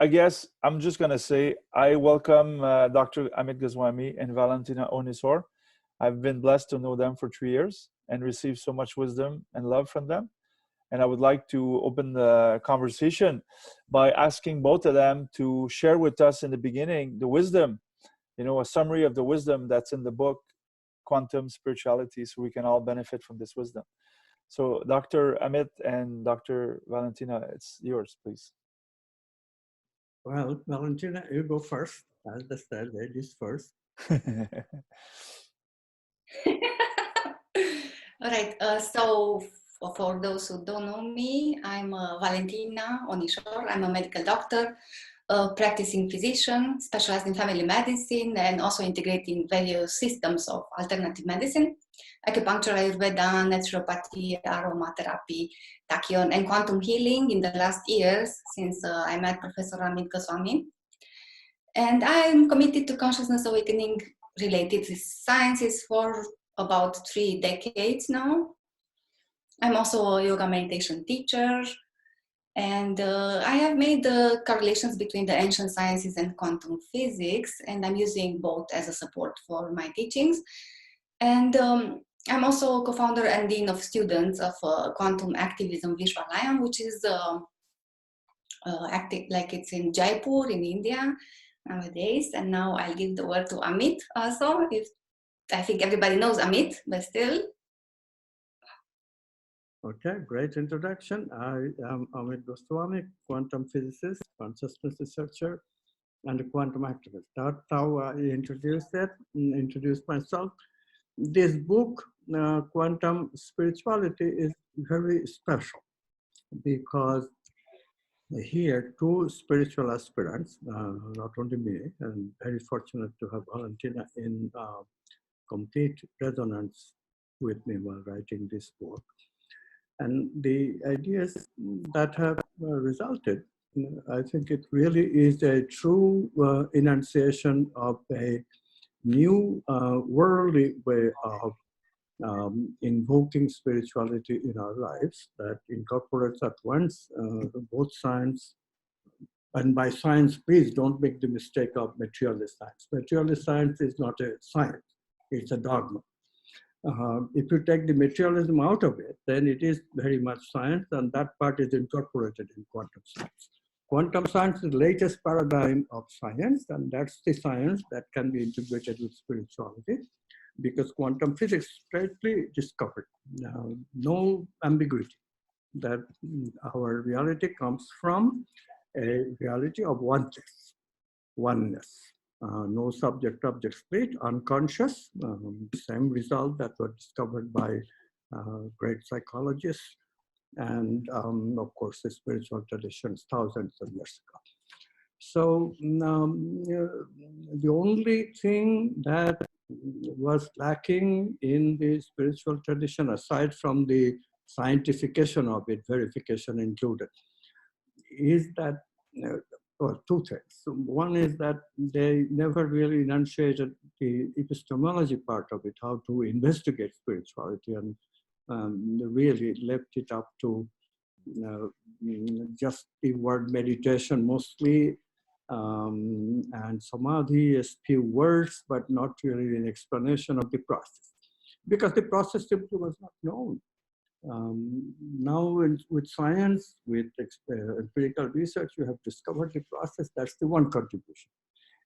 I guess I'm just going to say I welcome Dr. Amit Goswami and Valentina Onisor. I've been blessed to know them for 3 years and receive so much wisdom and love from them. And I would like to open the conversation by asking both of them to share with us in the beginning the wisdom, a summary of the wisdom that's in the book, Quantum Spirituality, so we can all benefit from this wisdom. So Dr. Amit and Dr. Valentina, it's yours, please. Well, Valentina, you go first. As I said, ladies first. All right. So for those who don't know me, I'm Valentina Onisor. I'm a medical doctor, a practicing physician, specialized in family medicine, and also integrating various systems of alternative medicine, acupuncture, Ayurveda, naturopathy, aromatherapy, tachyon, and quantum healing in the last years since I met Professor Amit Goswami. And I'm committed to consciousness awakening related sciences for about 3 decades now. I'm also a yoga meditation teacher, and I have made the correlations between the ancient sciences and quantum physics, and I'm using both as a support for my teachings. And I'm also co-founder and dean of students of Quantum Activism Visual Lion, which is active, like it's in Jaipur in India nowadays. And now I'll give the word to Amit also. I think everybody knows Amit, but still. Okay, great introduction. I am Amit Goswami, quantum physicist, consciousness researcher, and a quantum activist. That's how I introduced myself. This book, Quantum Spirituality, is very special because here 2 spiritual aspirants, not only me, and very fortunate to have Valentina in complete resonance with me while writing this book. And the ideas that have resulted, I think it really is a true enunciation of a new worldly way of invoking spirituality in our lives that incorporates at once both science, and by science, please don't make the mistake of materialist science. Materialist science is not a science, it's a dogma. If you take the materialism out of it, then it is very much science, and that part is incorporated in quantum science. Quantum science is the latest paradigm of science, and that's the science that can be integrated with spirituality, because quantum physics straightly discovered no ambiguity that our reality comes from a reality of oneness. No subject-object split, unconscious, same result that were discovered by great psychologists and of course the spiritual traditions thousands of years ago. So the only thing that was lacking in the spiritual tradition, aside from the scientification of it, verification included, is that or 2 things. So one is that they never really enunciated the epistemology part of it, how to investigate spirituality, and really left it up to just the word meditation mostly, and samadhi is few words, but not really an explanation of the process, because the process simply was not known. Now with science, with empirical research, you have discovered the process. That's the one contribution.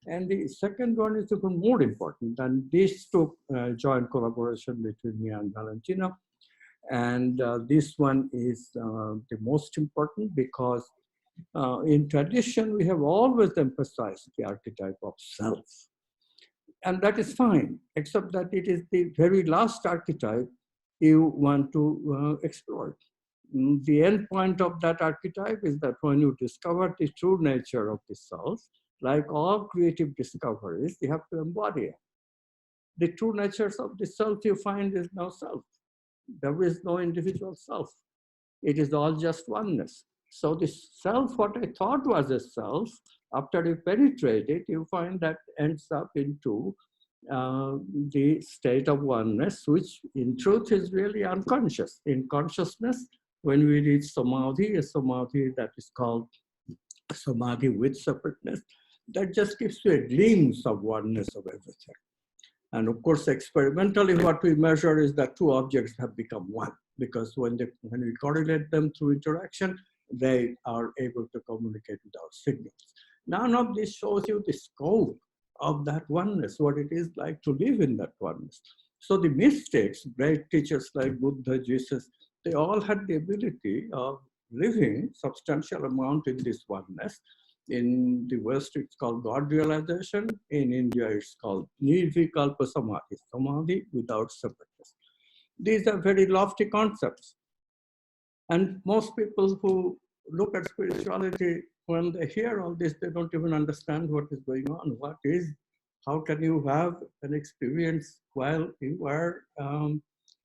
And the second one is even more important, and this took joint collaboration between me and Valentina. And this one is the most important because in tradition, we have always emphasized the archetype of self. And that is fine, except that it is the very last archetype you want to explore. The end point of that archetype is that when you discover the true nature of the self, like all creative discoveries, you have to embody it. The true natures of the self you find is no self. There is no individual self. It is all just oneness. So the self, what I thought was a self, after you penetrate it, you find that ends up into the state of oneness, which in truth is really unconscious. In consciousness, when we reach samadhi, a samadhi that is called samadhi with separateness, that just gives you a glimpse of oneness of everything. And of course, experimentally, what we measure is that two objects have become one, because when we correlate them through interaction, they are able to communicate without signals. None of this shows you the scope of that oneness, what it is like to live in that oneness. So the mystics, great teachers like Buddha, Jesus, they all had the ability of living substantial amount in this oneness. In the West, it's called God realization. In India, it's called Nirvikalpa Samadhi, Samadhi without separateness. These are very lofty concepts. And most people who look at spirituality, when they hear all this, they don't even understand what is going on. What is, how can you have an experience while you are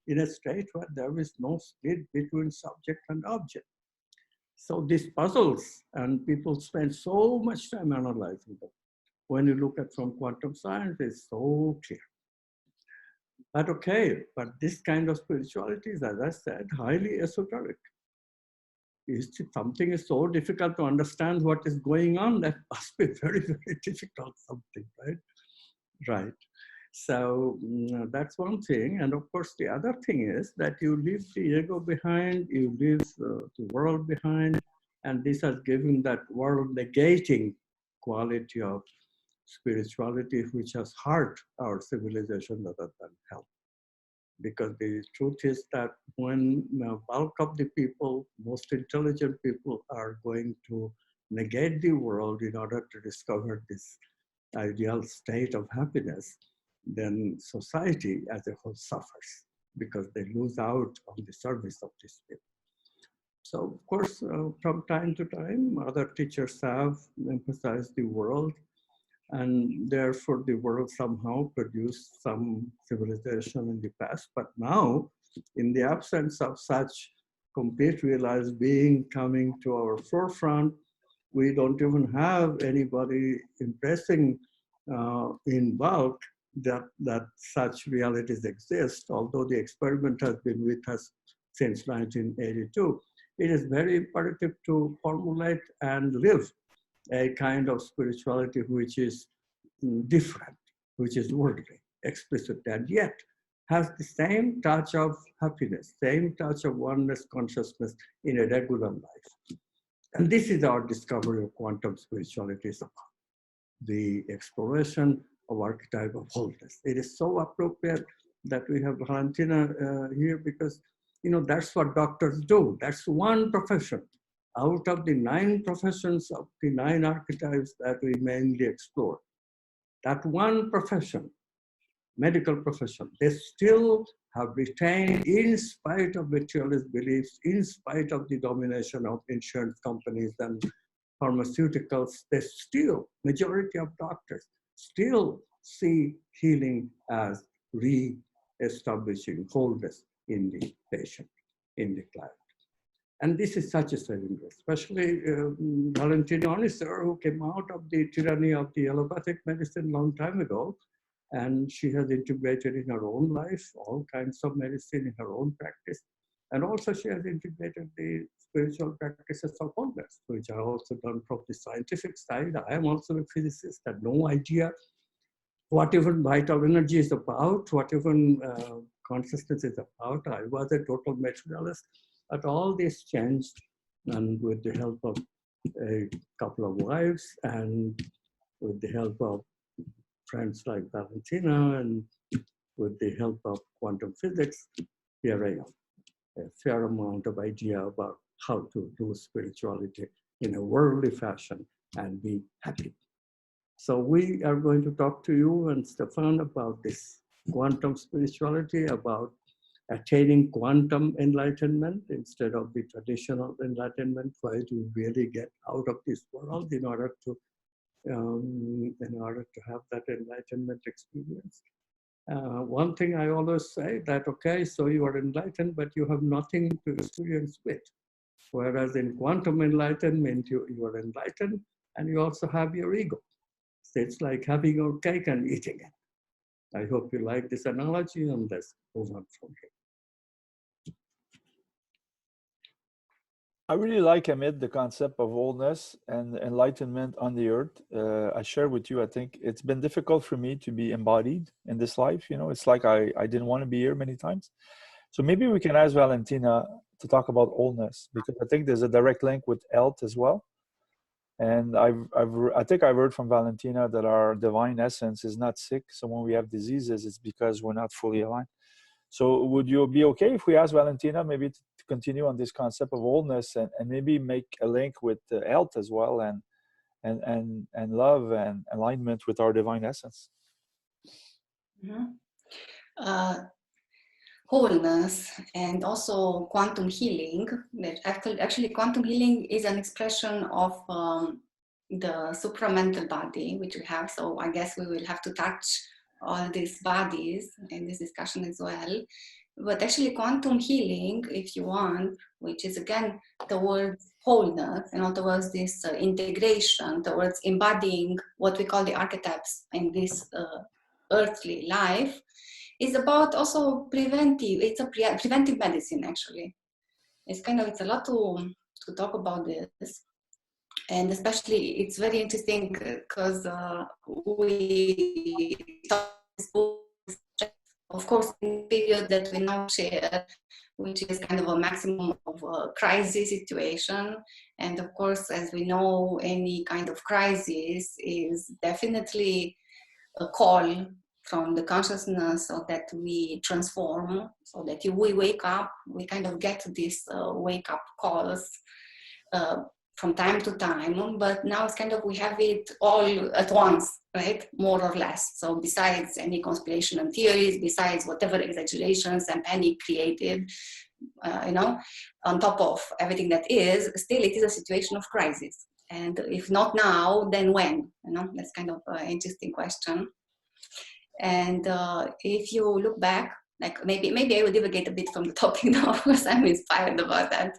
in a state where there is no split between subject and object? So this puzzles, and people spend so much time analyzing them. When you look at from quantum science, it's so clear. But okay, but this kind of spirituality is, as I said, highly esoteric. Something is so difficult to understand what is going on, that must be very, very difficult something, right? Right. So that's one thing. And of course, the other thing is that you leave the ego behind, you leave the world behind, and this has given that world negating quality of spirituality, which has hurt our civilization rather than help. Because the truth is that when the bulk of the people, most intelligent people, are going to negate the world in order to discover this ideal state of happiness, then society as a whole suffers, because they lose out on the service of this people. So of course, from time to time, other teachers have emphasized the world, and therefore the world somehow produced some civilization in the past. But now, in the absence of such complete realized being coming to our forefront, we don't even have anybody impressing in bulk that such realities exist, although the experiment has been with us since 1982. It is very imperative to formulate and live a kind of spirituality which is different, which is worldly, explicit, and yet has the same touch of happiness, same touch of oneness consciousness in a regular life. And this is our discovery of quantum spirituality is about, the exploration of archetype of wholeness. It is so appropriate that we have Valentina here, because that's what doctors do. That's one profession out of the 9 professions of the 9 archetypes that we mainly explore. That one profession, medical profession, they still have retained, in spite of materialist beliefs, in spite of the domination of insurance companies and pharmaceuticals, they still, majority of doctors, still see healing as re-establishing wholeness in the patient, in the client. And this is such a saving grace, especially Valentina Onisor, who came out of the tyranny of the allopathic medicine long time ago. And she has integrated in her own life all kinds of medicine in her own practice. And also she has integrated the spiritual practices of wholeness, which are also done from the scientific side. I am also a physicist, had no idea what even vital energy is about, what even consciousness is about. I was a total materialist. But all this changed, and with the help of a couple of wives and with the help of friends like Valentina and with the help of quantum physics, here I am. A fair amount of idea about how to do spirituality in a worldly fashion and be happy. So we are going to talk to you and Stefan about this quantum spirituality, about attaining quantum enlightenment instead of the traditional enlightenment, where you really get out of this world in order to have that enlightenment experience. One thing I always say that, okay, so you are enlightened, but you have nothing to experience with. Whereas in quantum enlightenment, you are enlightened and you also have your ego. So it's like having your cake and eating it. I hope you like this analogy, and let's move on from here. I really like, Amit, the concept of wholeness and enlightenment on the earth. I share with you, I think it's been difficult for me to be embodied in this life. You know, it's like I didn't want to be here many times. So maybe we can ask Valentina to talk about wholeness, because I think there's a direct link with health as well. And I think I've heard from Valentina that our divine essence is not sick. So when we have diseases, it's because we're not fully aligned. So would you be okay if we ask Valentina maybe to continue on this concept of wholeness, and maybe make a link with health as well, and love and alignment with our divine essence? Mhm. Wholeness and also quantum healing. Actually, quantum healing is an expression of the supramental body which we have. So I guess we will have to touch all these bodies in this discussion as well. But actually, quantum healing, if you want, which is again towards wholeness, and towards this integration, towards embodying what we call the archetypes in this earthly life, is about also preventive. It's a preventive medicine, actually. It's a lot to talk about this. And especially, it's very interesting because we talk this book, of course, in the period that we now share, which is kind of a maximum of a crisis situation. And of course, as we know, any kind of crisis is definitely a call from the consciousness, so that we transform, so that we wake up. We kind of get these wake up calls from time to time, but now it's kind of, we have it all at once, right? More or less. So besides any conspirational theories, besides whatever exaggerations and panic created, on top of everything that is, still it is a situation of crisis. And if not now, then when? That's kind of an interesting question. And if you look back, like maybe I will divagate a bit from the topic now, because I'm inspired about that.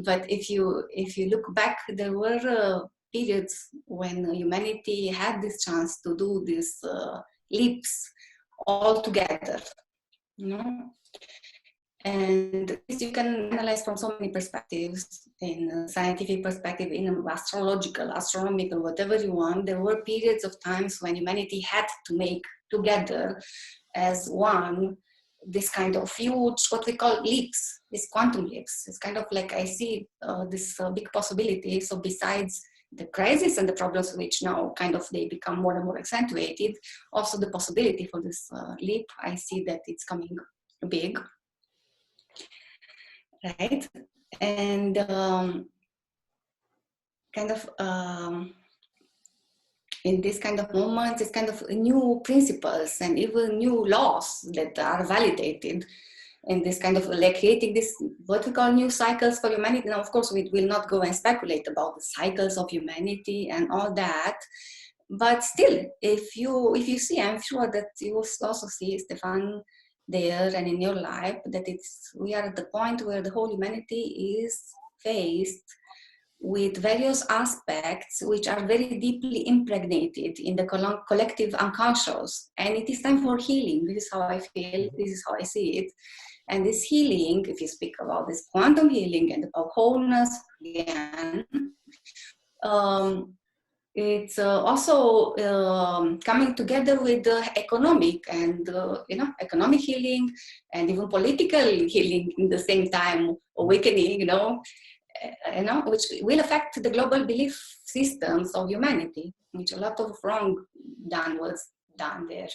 But if you look back, there were periods when humanity had this chance to do these leaps all together, And this you can analyze from so many perspectives, in a scientific perspective, in astrological, astronomical, whatever you want. There were periods of times when humanity had to make together as one this kind of huge, what we call leaps, these quantum leaps. It's kind of like, I see this big possibility. So besides the crisis and the problems which now kind of they become more and more accentuated, also the possibility for this leap, I see that it's coming big. Right? And in this kind of moments, it's kind of new principles and even new laws that are validated, and this kind of like creating this, what we call new cycles for humanity. Now, of course, we will not go and speculate about the cycles of humanity and all that, but still, if you see, I'm sure that you will also see, Stefan, there and in your life, that we are at the point where the whole humanity is faced with various aspects which are very deeply impregnated in the collective unconscious, and it is time for healing. This is how I feel, this is how I see it. And this healing, if you speak about this quantum healing and about wholeness again, it's also coming together with the economic and economic healing, and even political healing in the same time, awakening, which will affect the global belief systems of humanity, which a lot of wrong was done there,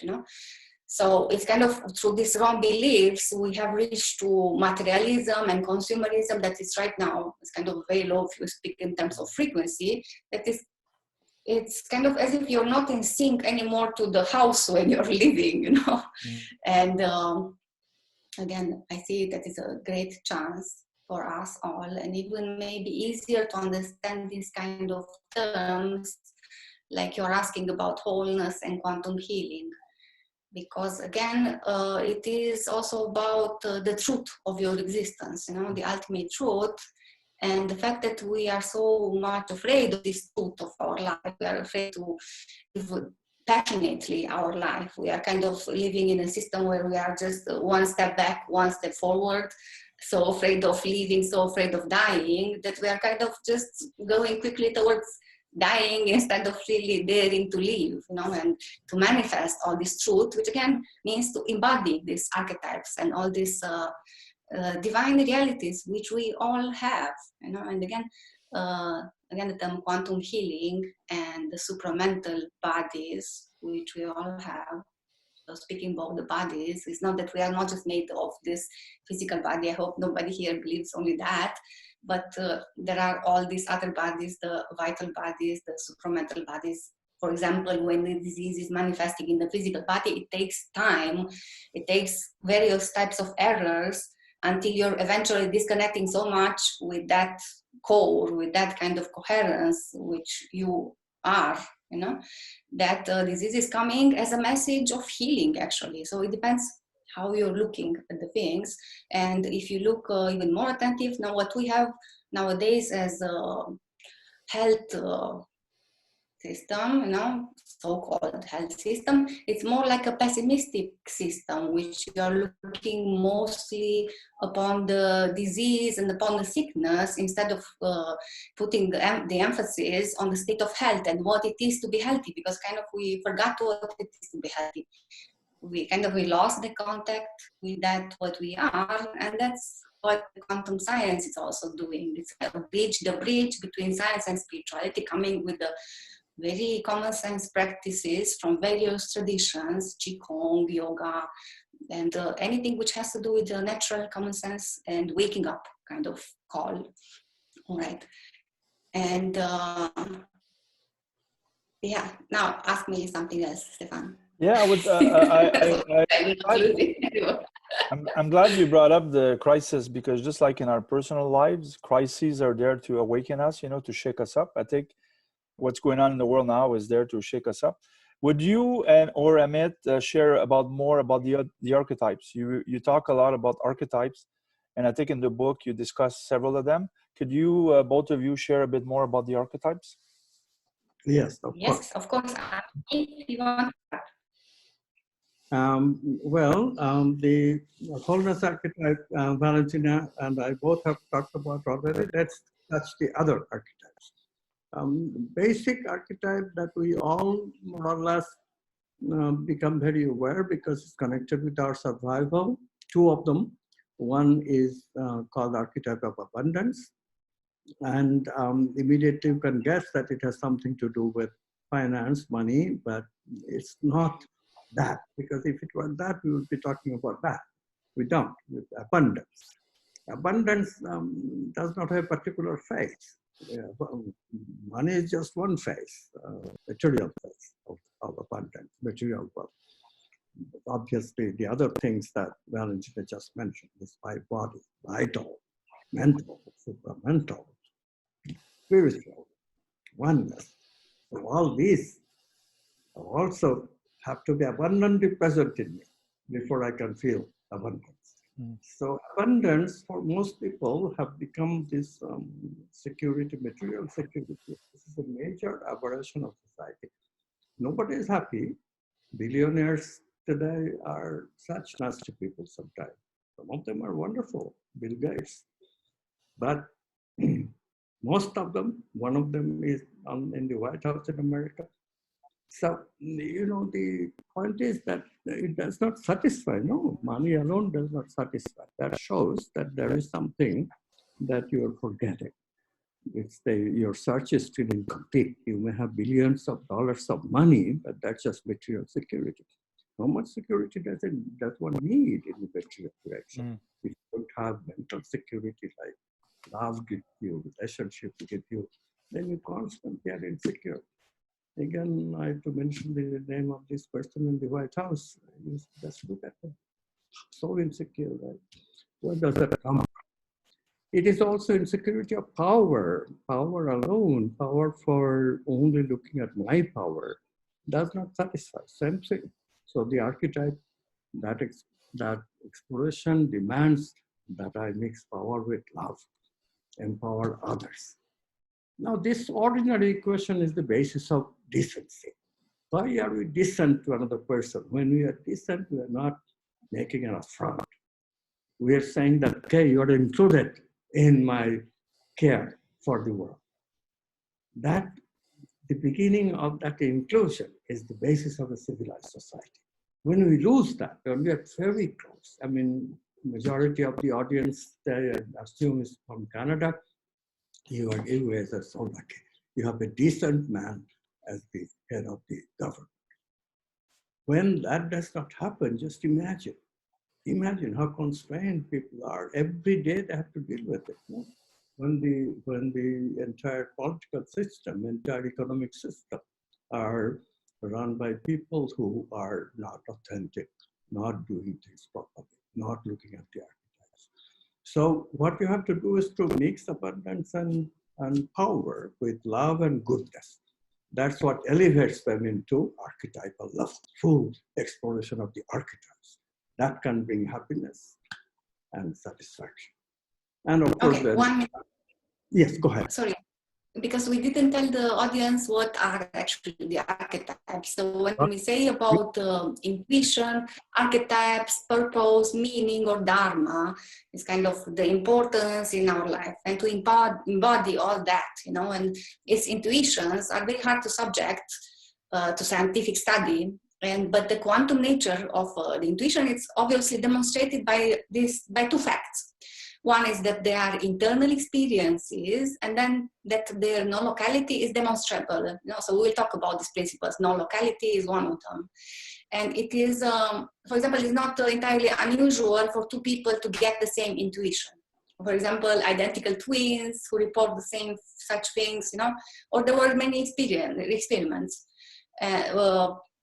So it's kind of through these wrong beliefs, we have reached to materialism and consumerism that is right now, it's kind of very low if you speak in terms of frequency, it's kind of as if you're not in sync anymore to the house when you're living, And again, I see that is a great chance for us all, and even maybe easier to understand these kind of terms, like you're asking about wholeness and quantum healing. Because again, it is also about the truth of your existence, the ultimate truth. And the fact that we are so much afraid of this truth of our life, we are afraid to live passionately our life. We are kind of living in a system where we are just one step back, one step forward, so afraid of living, so afraid of dying, that we are kind of just going quickly towards dying instead of really daring to live, and to manifest all this truth, which again means to embody these archetypes and all these divine realities which we all have, and again, the term quantum healing and the supramental bodies which we all have. So speaking about the bodies, it's not that we are not just made of this physical body. I hope nobody here believes only that, but there are all these other bodies, the vital bodies, the supramental bodies. For example, when the disease is manifesting in the physical body, it takes time, it takes various types of errors until you're eventually disconnecting so much with that core, with that kind of coherence which you are, that disease is coming as a message of healing, actually. So it depends how you're looking at the things. And if you look even more attentive, now what we have nowadays as a health system, so-called health system, it's more like a pessimistic system, which you are looking mostly upon the disease and upon the sickness, instead of putting the emphasis on the state of health and what it is to be healthy, because kind of we forgot what it is to be healthy. We lost the contact with that what we are, and that's what quantum science is also doing. It's a bridge, the bridge between science and spirituality, coming with the very common sense practices from various traditions, Qigong, yoga, and anything which has to do with the natural common sense and waking up kind of call. All right. And yeah, now ask me something else, Stefan. Yeah, I would. I'm glad you brought up the crisis, because just like in our personal lives, crises are there to awaken us, to shake us up. I think what's going on in the world now is there to shake us up. Would you or Amit share more about the archetypes? You talk a lot about archetypes, and I think in the book you discuss several of them. Could you both of you share a bit more about the archetypes? Yes, of course. Yes, of course. If you want. The wholeness archetype, Valentina and I both have talked about already. Let's touch the other archetypes. Basic archetype that we all more or less become very aware because it's connected with our survival. Two of them. One is called archetype of abundance. And immediately you can guess that it has something to do with finance, money, but it's not that, because if it were that, we would be talking about that. We don't, with abundance. Abundance does not have a particular phase. Money is just one phase, material phase of abundance, material wealth. Obviously, the other things that Valentina just mentioned, this five bodies, vital, mental, supramental, spiritual, oneness. So all these also have to be abundantly present in me before I can feel abundance. So abundance for most people have become this security, material security. This is a major aberration of society. Nobody is happy. Billionaires today are such nasty people sometimes. Some of them are wonderful, Bill Gates. But most of them, one of them is in the White House in America. So, the point is that it does not satisfy. No, money alone does not satisfy. That shows that there is something that you are forgetting. It's your search is still incomplete. You may have billions of dollars of money, but that's just material security. How much security does one need in the material direction? If you don't have mental security, like love gives you, relationship gives you, then you constantly are insecure. Again, I have to mention the name of this person in the White House. You just look at them. So insecure, right? Where does that come from? It is also insecurity of power. Power alone, power for only looking at my power, does not satisfy. Same thing. So the archetype, that exploration demands that I mix power with love, empower others. Now, this ordinary equation is the basis of decency. Why are we decent to another person? When we are decent, we are not making an affront. We are saying that, okay, you are included in my care for the world. That, the beginning of that inclusion is the basis of a civilized society. When we lose that, when we are very close, I mean, majority of the audience, I assume, is from Canada. You as a so lucky. You have a decent man as the head of the government. When that does not happen, just imagine. Imagine how constrained people are. Every day they have to deal with it. No? When the entire political system, entire economic system are run by people who are not authentic, not doing things properly, not looking at the archetypes. So what you have to do is to mix abundance and power with love and goodness. That's what elevates them into archetypal love, full exploration of the archetypes. That can bring happiness and satisfaction. And of course, Okay, 1 minute. Yes, go ahead. Sorry, because we didn't tell the audience what are actually the archetypes. So when we say about intuition, archetypes, purpose, meaning, or dharma, is kind of the importance in our life, and to embody all that, you know, and its intuitions are very hard to subject to scientific study. But the quantum nature of the intuition, it's obviously demonstrated by two facts. One is that they are internal experiences, and then that their non-locality is demonstrable. You know, so we'll talk about these principles. Non-locality is one of them. And it is, for example, it's not entirely unusual for two people to get the same intuition. For example, identical twins who report the same such things, you know, or there were many experiments.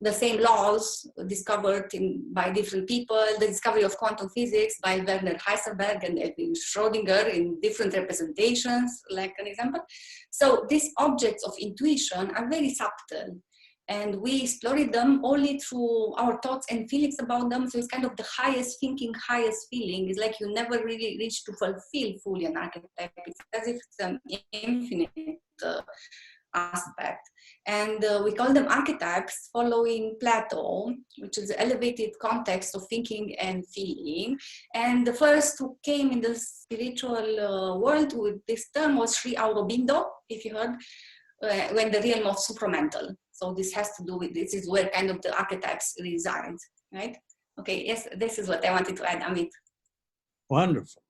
The same laws discovered by different people, the discovery of quantum physics by Werner Heisenberg and Erwin Schrödinger in different representations, like an example. So these objects of intuition are very subtle, and we explore them only through our thoughts and feelings about them. So it's kind of the highest thinking, highest feeling. It's like you never really reach to fulfill fully an archetype. It's as if it's an infinite aspect. And we call them archetypes following Plato, which is the elevated context of thinking and feeling. And the first who came in the spiritual world with this term was Sri Aurobindo, if you heard, when the realm of supramental. So this has to do with, this is where kind of the archetypes reside, right? Okay, yes, this is what I wanted to add, Amit. Wonderful.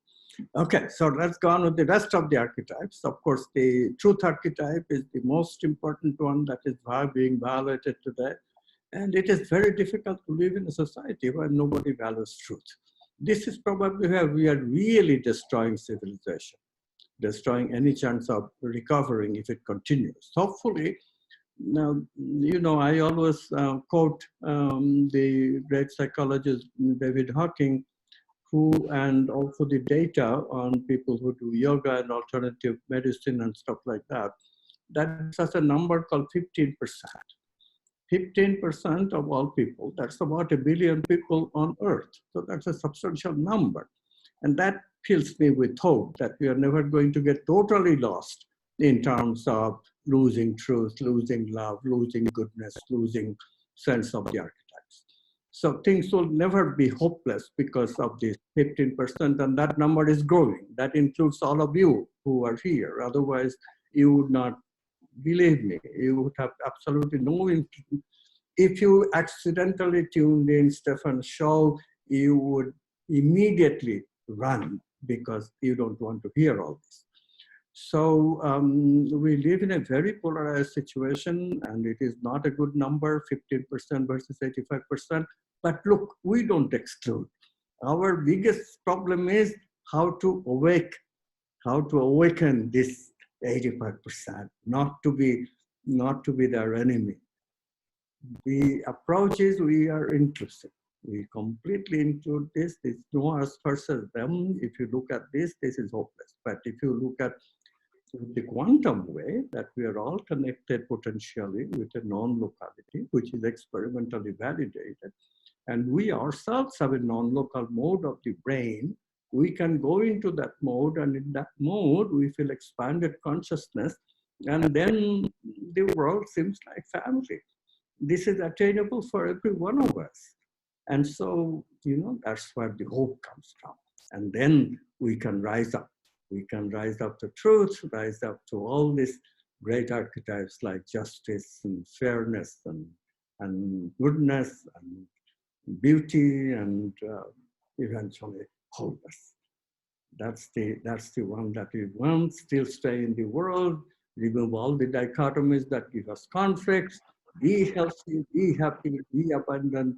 Okay, so let's go on with the rest of the archetypes. Of course, the truth archetype is the most important one that is being violated today. And it is very difficult to live in a society where nobody values truth. This is probably where we are really destroying civilization, destroying any chance of recovering if it continues. Hopefully, now, you know, I always quote the great psychologist David Hawking, and also the data on people who do yoga and alternative medicine and stuff like that. That's such a number called 15%. 15% of all people, that's about 1 billion people on Earth. So that's a substantial number. And that fills me with hope that we are never going to get totally lost in terms of losing truth, losing love, losing goodness, losing sense of the archetypes. So things will never be hopeless because of this 15%, and that number is growing. That includes all of you who are here. Otherwise, you would not, believe me, you would have absolutely no interest. If you accidentally tuned in Stefan's show, you would immediately run because you don't want to hear all this. So we live in a very polarized situation, and it is not a good number, 15% versus 85%. But look, we don't exclude. Our biggest problem is how to awaken this 85%, not to be their enemy. The approach is we are inclusive. We completely include this. There's no us versus them. If you look at this, this is hopeless. But if you look at the quantum way, that we are all connected potentially with a non-locality, which is experimentally validated, and we ourselves have a non-local mode of the brain, we can go into that mode, and in that mode, we feel expanded consciousness, and then the world seems like family. This is attainable for every one of us. And so, you know, that's where the hope comes from. And then we can rise up. We can rise up to truth, rise up to all these great archetypes like justice and fairness and goodness and beauty and eventually wholeness. That's the one that we want, still stay in the world, remove all the dichotomies that give us conflicts, be healthy, be happy, be abundant,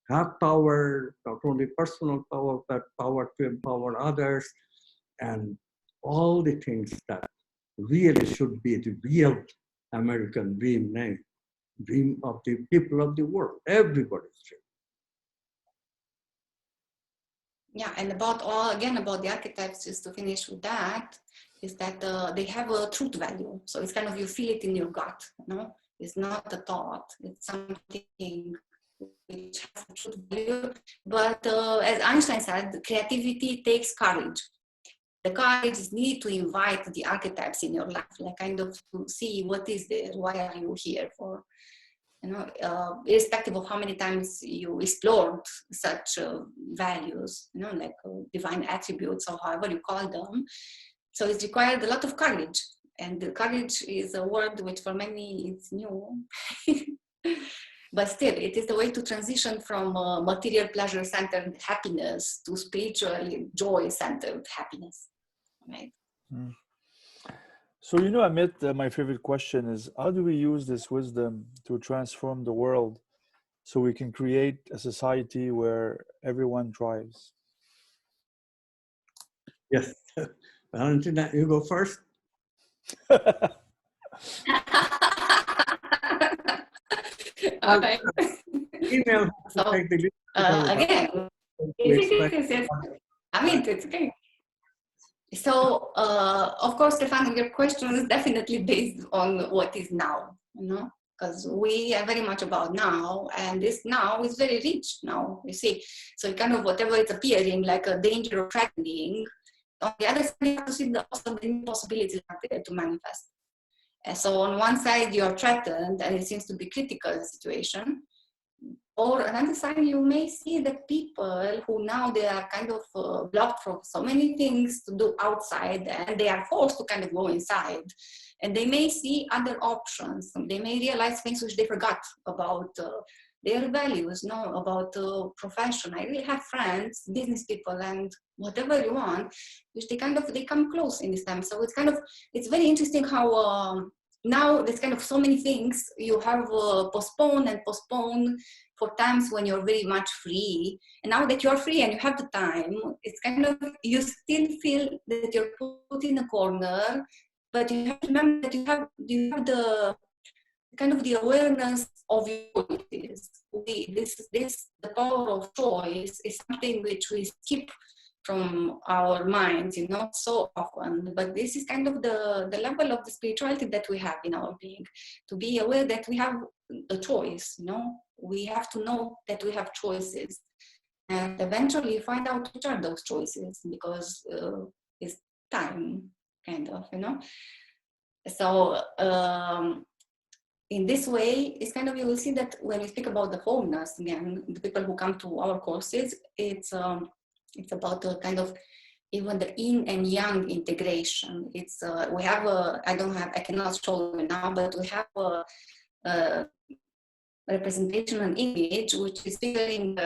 have power, not only personal power, but power to empower others, and all the things that really should be the real American dream name, dream of the people of the world, everybody's dream. Yeah, and about the archetypes, just to finish with that, is that they have a truth value. So it's kind of, you feel it in your gut, you know? It's not a thought, it's something which has a truth value. But as Einstein said, creativity takes courage. The courage is needed to invite the archetypes in your life, like kind of to see what is there, why are you here for, you know, irrespective of how many times you explored such values, you know, like divine attributes or however you call them. So it's required a lot of courage. And the courage is a word which for many is new. But still, it is the way to transition from material pleasure-centered happiness to spiritual joy-centered happiness, right? Mm. So, you know, Amit, my favorite question is, how do we use this wisdom to transform the world so we can create a society where everyone thrives? Yes. Valentina, you go first. Okay. Email So, take the lead. again, yes. I mean, it's okay. So, of course, Stefan, your question is definitely based on what is now, you know, because we are very much about now, and this now is very rich now, you see. So kind of whatever is appearing like a danger of threatening, on the other side, you have to see also the new possibilities are there to manifest. And so on one side, you are threatened, and it seems to be critical situation. Or another side, you may see that people who now they are kind of blocked from so many things to do outside, and they are forced to kind of go inside, and they may see other options. They may realize things which they forgot about their values, no, about profession. I really have friends, business people, and whatever you want, which they come close in this time. So it's very interesting how now there's kind of so many things you have postponed and postponed for times when you're very much free. And now that you're free and you have the time, it's kind of, you still feel that you're put in a corner, but you have to remember that you have the kind of the awareness of your choices. The power of choice is something which we skip from our minds, you know, so often. But this is kind of the level of the spirituality that we have in our being, to be aware that we have a choice, you know. We have to know that we have choices, and eventually find out which are those choices, because it's time, kind of, you know. So in this way, it's kind of, you will see that when we speak about the wholeness, again, the people who come to our courses, it's about a kind of even the yin and yang integration. It's we have I cannot show you now, but we have a representation, an image, which is figuring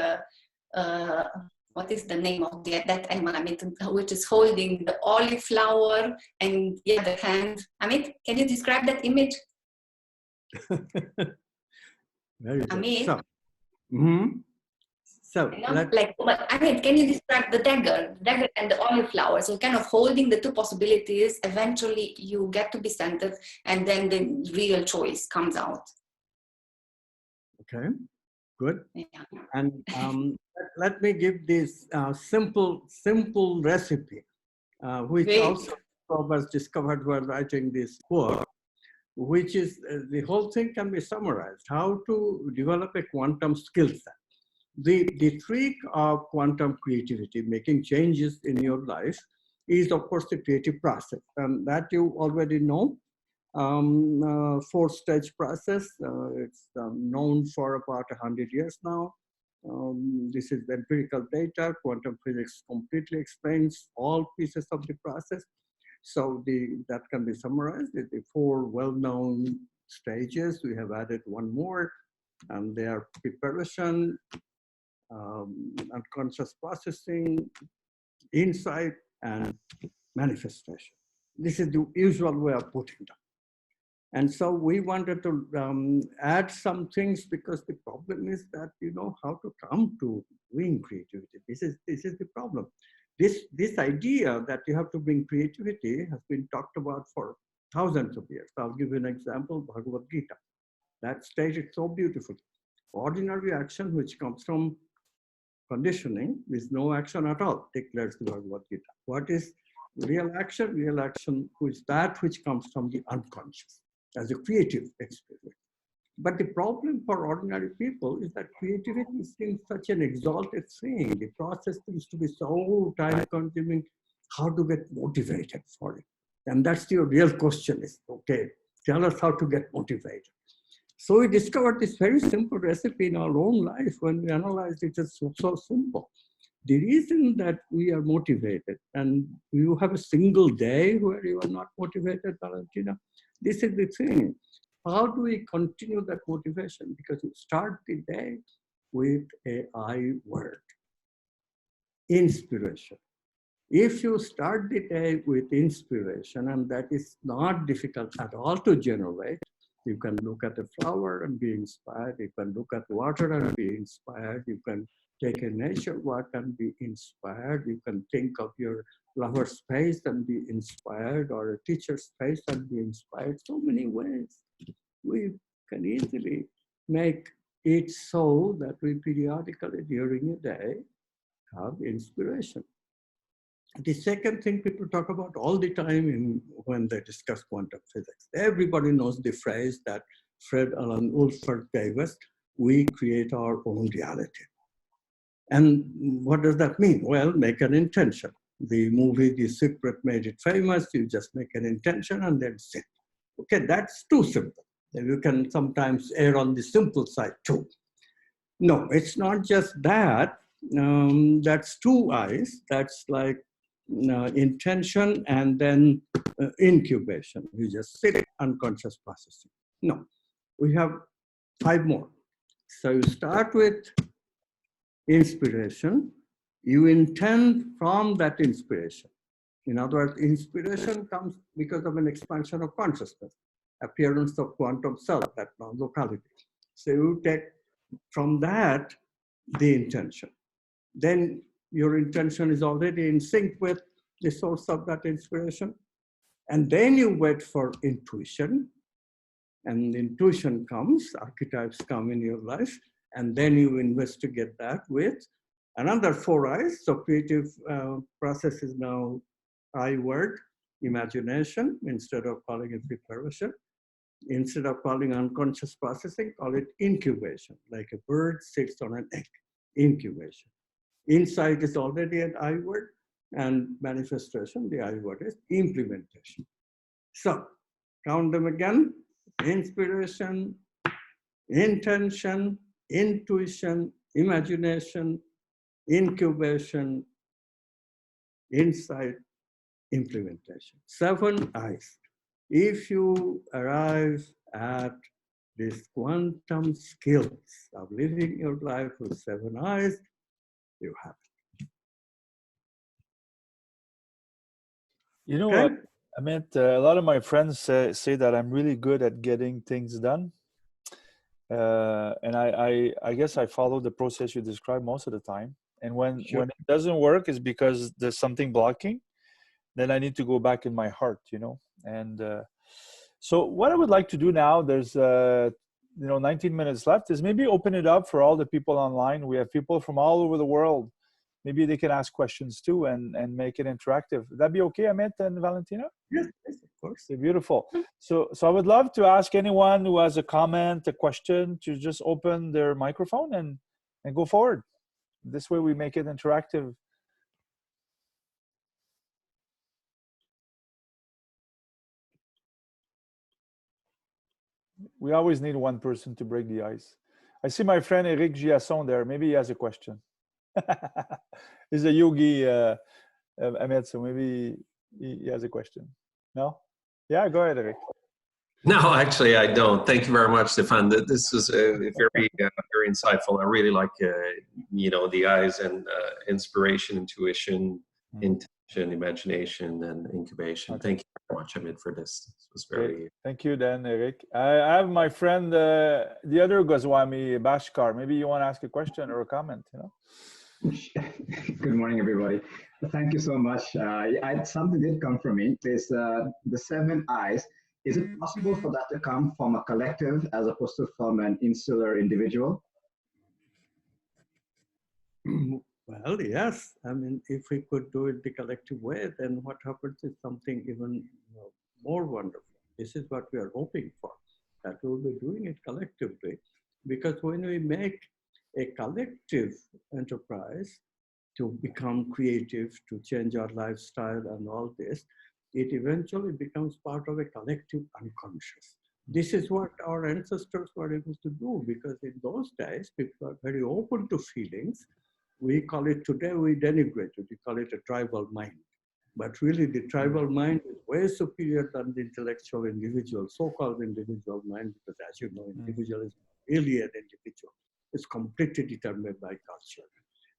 what is the name of that animal, Amit, which is holding the olive flower and the other hand. Amit, can you describe that image? Very good. Amit? So Amit, can you describe the dagger and the olive flower? So kind of holding the two possibilities, eventually you get to be centered, and then the real choice comes out. Okay, good. Yeah. And let me give this simple recipe, which Great. also was discovered while writing this book, which is the whole thing can be summarized: how to develop a quantum skill set. The trick of quantum creativity, making changes in your life, is of course the creative process, and that you already know. 4-stage process. It's known for about 100 years now. This is empirical data. Quantum physics completely explains all pieces of the process. So that can be summarized with the four well-known stages. We have added one more, and they are preparation, unconscious processing, insight, and manifestation. This is the usual way of putting them. And so we wanted to add some things, because the problem is that you know how to come to doing creativity. This is the problem. This idea that you have to bring creativity has been talked about for thousands of years. I'll give you an example, Bhagavad Gita. That states it so beautifully. Ordinary action which comes from conditioning is no action at all, declares the Bhagavad Gita. What is real action? Real action is that which comes from the unconscious as a creative experience. But the problem for ordinary people is that creativity seems such an exalted thing. The process seems to be so time consuming. How to get motivated for it? And that's the real question is, okay, tell us how to get motivated. So we discovered this very simple recipe in our own life. When we analyzed it, it's so simple. The reason that we are motivated, and you have a single day where you are not motivated, Valentina, this is the thing. How do we continue that motivation? Because you start the day with a I word, inspiration. If you start the day with inspiration, and that is not difficult at all to generate, you can look at a flower and be inspired. You can look at water and be inspired. You can take a nature walk and be inspired. You can think of your lover's face and be inspired, or a teacher's face and be inspired. So many ways. We can easily make it so that we periodically during a day have inspiration. The second thing people talk about all the time when they discuss quantum physics, everybody knows the phrase that Fred Alan Woolford gave us: we create our own reality. And what does that mean? Well, make an intention. The movie The Secret made it famous. You just make an intention and then sit. Okay, that's too simple. You can sometimes err on the simple side too. No, it's not just that. That's two eyes. That's like intention and then incubation. You just sit unconscious processing. No, we have 5 more. So you start with inspiration. You intend from that inspiration. In other words, inspiration comes because of an expansion of consciousness, appearance of quantum self, that non-locality. So you take from that the intention. Then your intention is already in sync with the source of that inspiration. And then you wait for intuition. And intuition comes, archetypes come in your life, and then you investigate that with another 4 eyes. So creative process is now I word, imagination, instead of calling it preparation. Instead of calling unconscious processing, call it incubation, like a bird sits on an egg, incubation. Insight is already an I word, and manifestation, the I word is implementation. So count them again: inspiration, intention, intuition, imagination, incubation, insight, implementation. 7 eyes. If you arrive at these quantum skills of living your life with 7 eyes, you have it. You know Okay? what? I meant a lot of my friends say that I'm really good at getting things done. And I guess I follow the process you describe most of the time. And Sure. when it doesn't work, is because there's something blocking. Then I need to go back in my heart, you know. And so what I would like to do now, there's 19 minutes left, is maybe open it up for all the people online. We have people from all over the world. Maybe they can ask questions too and make it interactive. Would that be okay, Amit and Valentina? Yes, yes, of course. Okay, beautiful. So I would love to ask anyone who has a comment, a question, to just open their microphone and go forward. This way we make it interactive. We always need one person to break the ice. I see my friend Eric Giasson there. Maybe he has a question. He's a yogi, Amit, so maybe he has a question. No? Yeah, go ahead, Eric. No, actually, I don't. Thank you very much, Stefan. This was very insightful. I really like, the eyes and inspiration, intuition, intention, imagination, and incubation. Okay. Thank you very much, Amit, for this. This was Okay. very. Thank you, then, Eric. I have my friend, the other Goswami, Bashkar. Maybe you want to ask a question or a comment, Good morning, everybody. Thank you so much. Something did come from me. There's the 7 eyes. Is it possible for that to come from a collective as opposed to from an insular individual? Well, yes. I mean, if we could do it the collective way, then what happens is something even more wonderful. This is what we are hoping for, that we'll be doing it collectively. Because when we make a collective enterprise to become creative, to change our lifestyle and all this, it eventually becomes part of a collective unconscious. This is what our ancestors were able to do, because in those days, people are very open to feelings. We call it today, we denigrate it, we call it a tribal mind. But really the tribal mind is way superior than the intellectual individual, so-called individual mind, because as you know, individual is really an individual. It's completely determined by culture.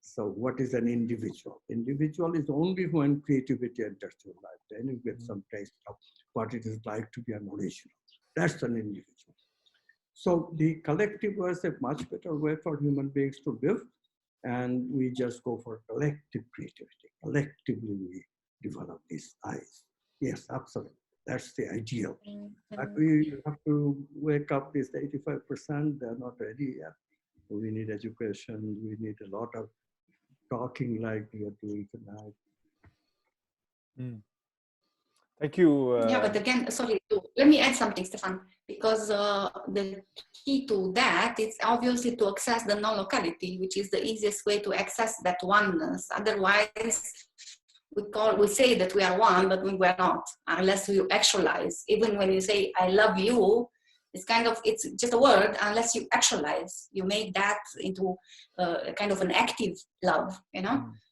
So what is an individual? Individual is only when creativity enters your life. Then you get some taste of what it is like to be an original. That's an individual. So the collective was a much better way for human beings to live. And we just go for collective creativity. Collectively, we develop these eyes. Yes, absolutely. That's the ideal. But we have to wake up this 85%. They're not ready yet. We need education. We need a lot of talking like we are doing tonight. Thank you. Yeah, but again, sorry, let me add something, Stefan, because the key to that is obviously to access the non-locality, which is the easiest way to access that oneness. Otherwise, we say that we are one, but we are not, unless we actualize. Even when you say, I love you, it's just a word, unless you actualize. You make that into kind of an active love,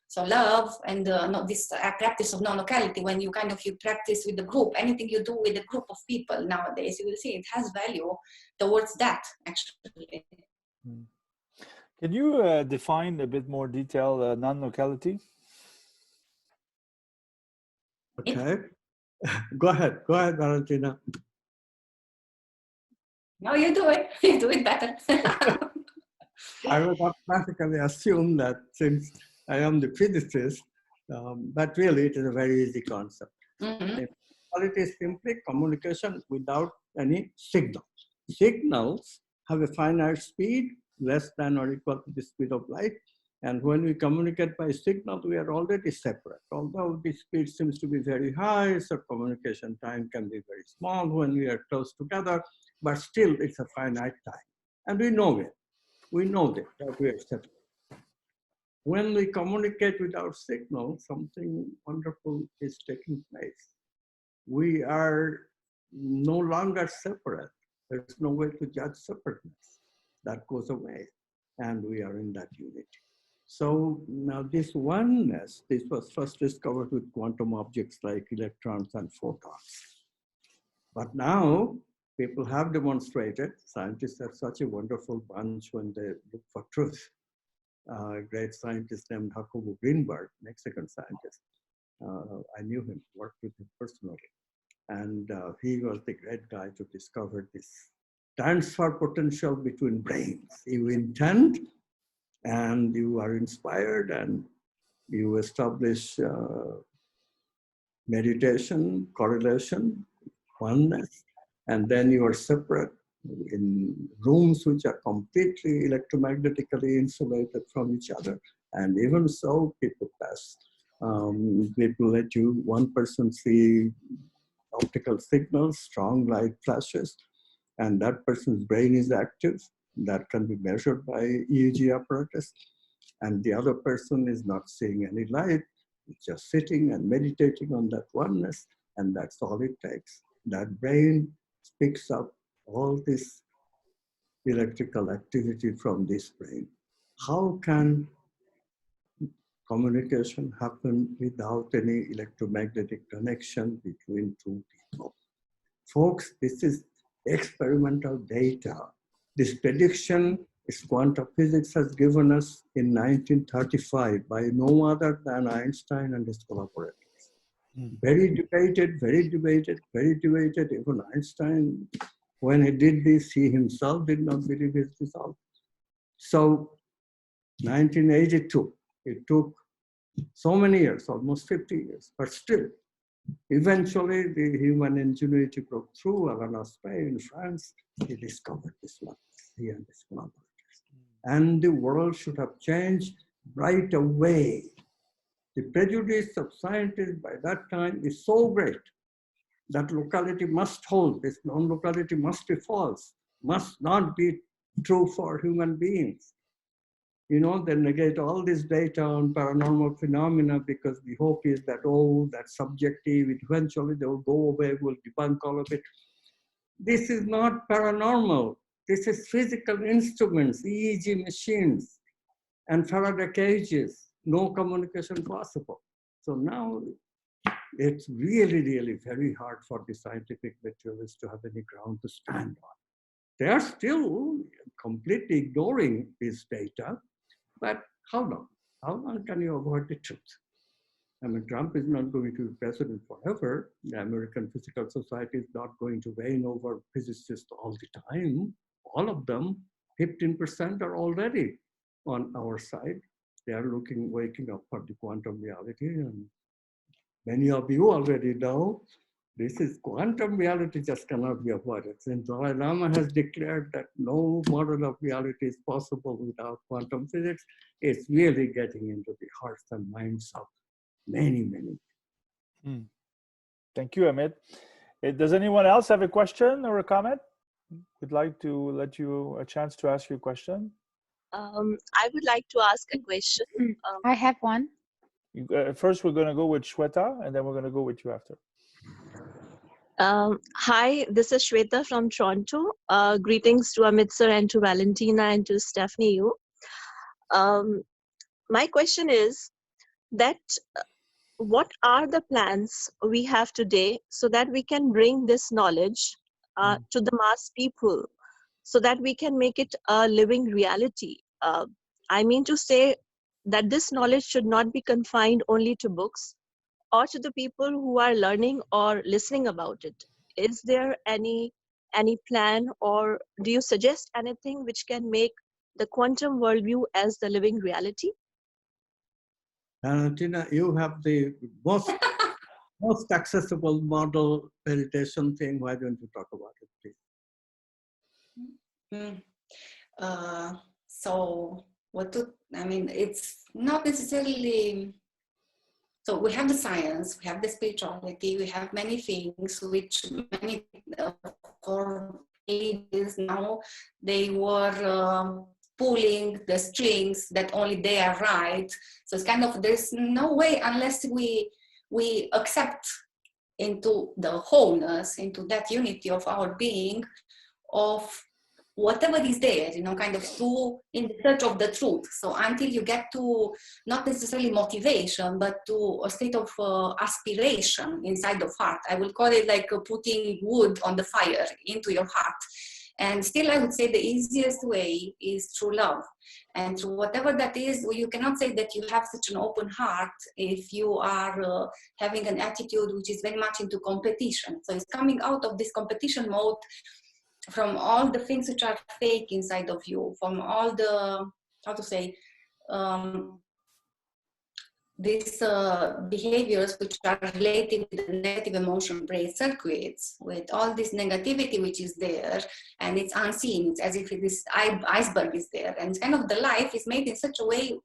So love and this practice of non-locality, when you practice with the group, anything you do with a group of people nowadays, you will see it has value towards that, actually. Can you define a bit more detail non-locality? Okay. Go ahead, Valentina. No, you do it. You do it better. I would automatically assume that since I am the physicist, but really it is a very easy concept. It is simply communication without any signal. Signals have a finite speed, less than or equal to the speed of light. And when we communicate by signal, we are already separate. Although the speed seems to be very high, so communication time can be very small when we are close together, but still it's a finite time. And we know it. We know that we are separate. When we communicate without signal, something wonderful is taking place. We are no longer separate. There's no way to judge separateness. That goes away, and we are in that unity. So now this oneness, this was first discovered with quantum objects like electrons and photons. But now people have demonstrated, scientists are such a wonderful bunch when they look for truth. A great scientist named Jacobo Greenberg, Mexican scientist. I knew him, worked with him personally. And he was the great guy to discover this transfer potential between brains. You intend and you are inspired and you establish meditation, correlation, oneness, and then you are separate in rooms which are completely electromagnetically insulated from each other. And even so, people pass. People let you, one person see optical signals, strong light flashes, and that person's brain is active. That can be measured by EEG apparatus. And the other person is not seeing any light, it's just sitting and meditating on that oneness, and that's all it takes. That brain picks up all this electrical activity from this brain. How can communication happen without any electromagnetic connection between two people? Folks, this is experimental data. This prediction is quantum physics has given us in 1935 by no other than Einstein and his collaborators. Very debated, very debated, very debated. Even Einstein, when he did this, he himself did not believe his result. So 1982, it took so many years, almost 50 years, but still, eventually the human ingenuity broke through. Alan Aspect in France, he discovered this one, he and his collaborators. And the world should have changed right away. The prejudice of scientists by that time is so great that locality must hold, this non-locality must be false, must not be true for human beings. You know, they negate all this data on paranormal phenomena because the hope is that, oh, that's subjective, eventually they will go away, we'll debunk all of it. This is not paranormal. This is physical instruments, EEG machines, and Faraday cages, no communication possible. So now it's really, really very hard for the scientific materialists to have any ground to stand on. They are still completely ignoring this data, but how long? How long can you avoid the truth? I mean, Trump is not going to be president forever. The American Physical Society is not going to reign over physicists all the time. All of them, 15% are already on our side. They are waking up for the quantum reality. And many of you already know, this is quantum reality just cannot be avoided. Since Dalai Lama has declared that no model of reality is possible without quantum physics, it's really getting into the hearts and minds of many, many. Thank you, Amit. Does anyone else have a question or a comment? We'd like to let you a chance to ask your question. I would like to ask a question. I have one. First, we're going to go with Shweta, and then we're going to go with you after. Hi, this is Shweta from Toronto. Greetings to Amit sir and to Valentina and to Stephanie Yu. My question is that what are the plans we have today so that we can bring this knowledge to the mass people so that we can make it a living reality? I mean to say that this knowledge should not be confined only to books or to the people who are learning or listening about it. Is there any plan, or do you suggest anything which can make the quantum worldview as the living reality? Valentina, you have the most accessible model meditation thing. Why don't you talk about it, please? So it's not necessarily, so we have the science, we have the spirituality, we have many things which many for ages now, they were pulling the strings that only they are right. So it's kind of, there's no way unless we accept into the wholeness, into that unity of our being, of whatever is there, kind of in the search of the truth. So until you get to not necessarily motivation, but to a state of aspiration inside of heart. I will call it like putting wood on the fire into your heart. And still, I would say the easiest way is through love. And through whatever that is, you cannot say that you have such an open heart if you are having an attitude which is very much into competition. So it's coming out of this competition mode from all the things which are fake inside of you, from all the, these behaviors which are related to the negative emotion brain circuits, with all this negativity which is there, and it's unseen. It's as if this iceberg is there, and it's kind of the life is made in such a way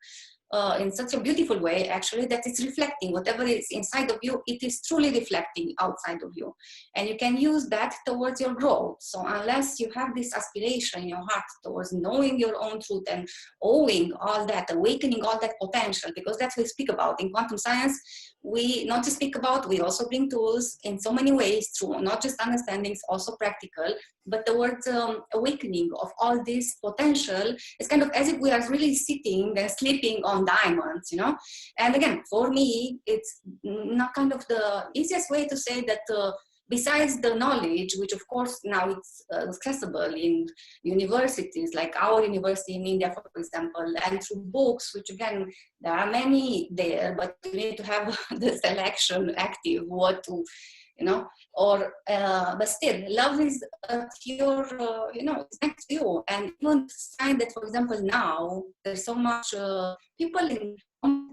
in such a beautiful way, actually, that it's reflecting whatever is inside of you. It is truly reflecting outside of you, and you can use that towards your growth. So unless you have this aspiration in your heart towards knowing your own truth and owing all that, awakening all that potential, because that's what we speak about in quantum science. We not just speak about, we also bring tools in so many ways through not just understandings, also practical, but towards awakening of all this potential. It's kind of as if we are really sitting and sleeping on diamonds, you know. And again, for me, it's not kind of the easiest way to say that besides the knowledge, which of course now it's accessible in universities like our university in India, for example, and through books, which again, there are many there, but you need to have the selection active, what to, you know, or, but still, love is at your, you know, it's next to you. And even find that, for example, now there's so much people in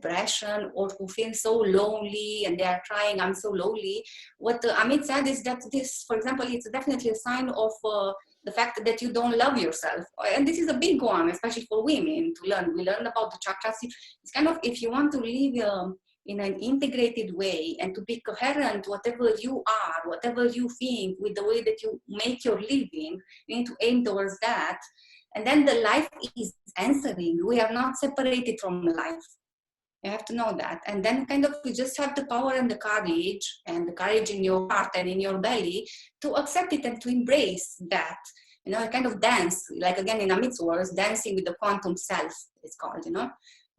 depression or who feel so lonely and they are crying, I'm so lonely. What Amit said is that this, for example, it's definitely a sign of the fact that you don't love yourself. And this is a big one, especially for women to learn. We learn about the chakras. It's kind of, if you want to live in an integrated way and to be coherent, whatever you are, whatever you think, with the way that you make your living, you need to aim towards that. And then the life is answering. We are not separated from life. You have to know that. And then kind of you just have the power and the courage in your heart and in your belly to accept it and to embrace that. You know, a kind of dance, like again in Amit's words, dancing with the quantum self, it's called, you know.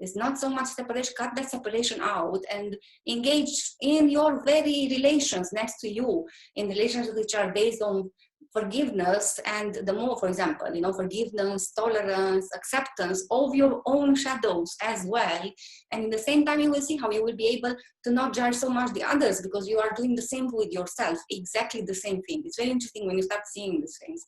It's not so much separation, cut that separation out and engage in your very relations next to you, in relations which are based on forgiveness. And the more, for example, you know, forgiveness, tolerance, acceptance of your own shadows as well. And in the same time, you will see how you will be able to not judge so much the others, because you are doing the same with yourself, exactly the same thing. It's very interesting when you start seeing these things.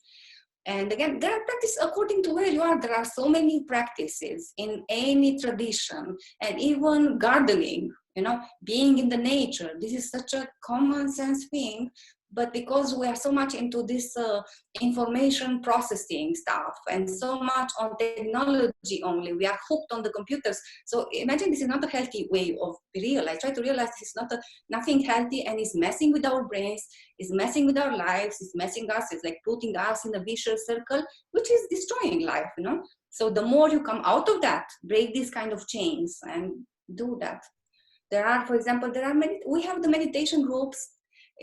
And again, there are practices according to where you are. There are so many practices in any tradition, and even gardening, you know, being in the nature. This is such a common sense thing, but because we are so much into this information processing stuff and so much on technology only, we are hooked on the computers. So imagine this is not a healthy way of realize. Try to realize this is nothing healthy, and it's messing with our brains, it's messing with our lives, it's messing us, it's like putting us in a vicious circle, which is destroying life, you know. So the more you come out of that, break these kind of chains and do that. There are, for example, we have the meditation groups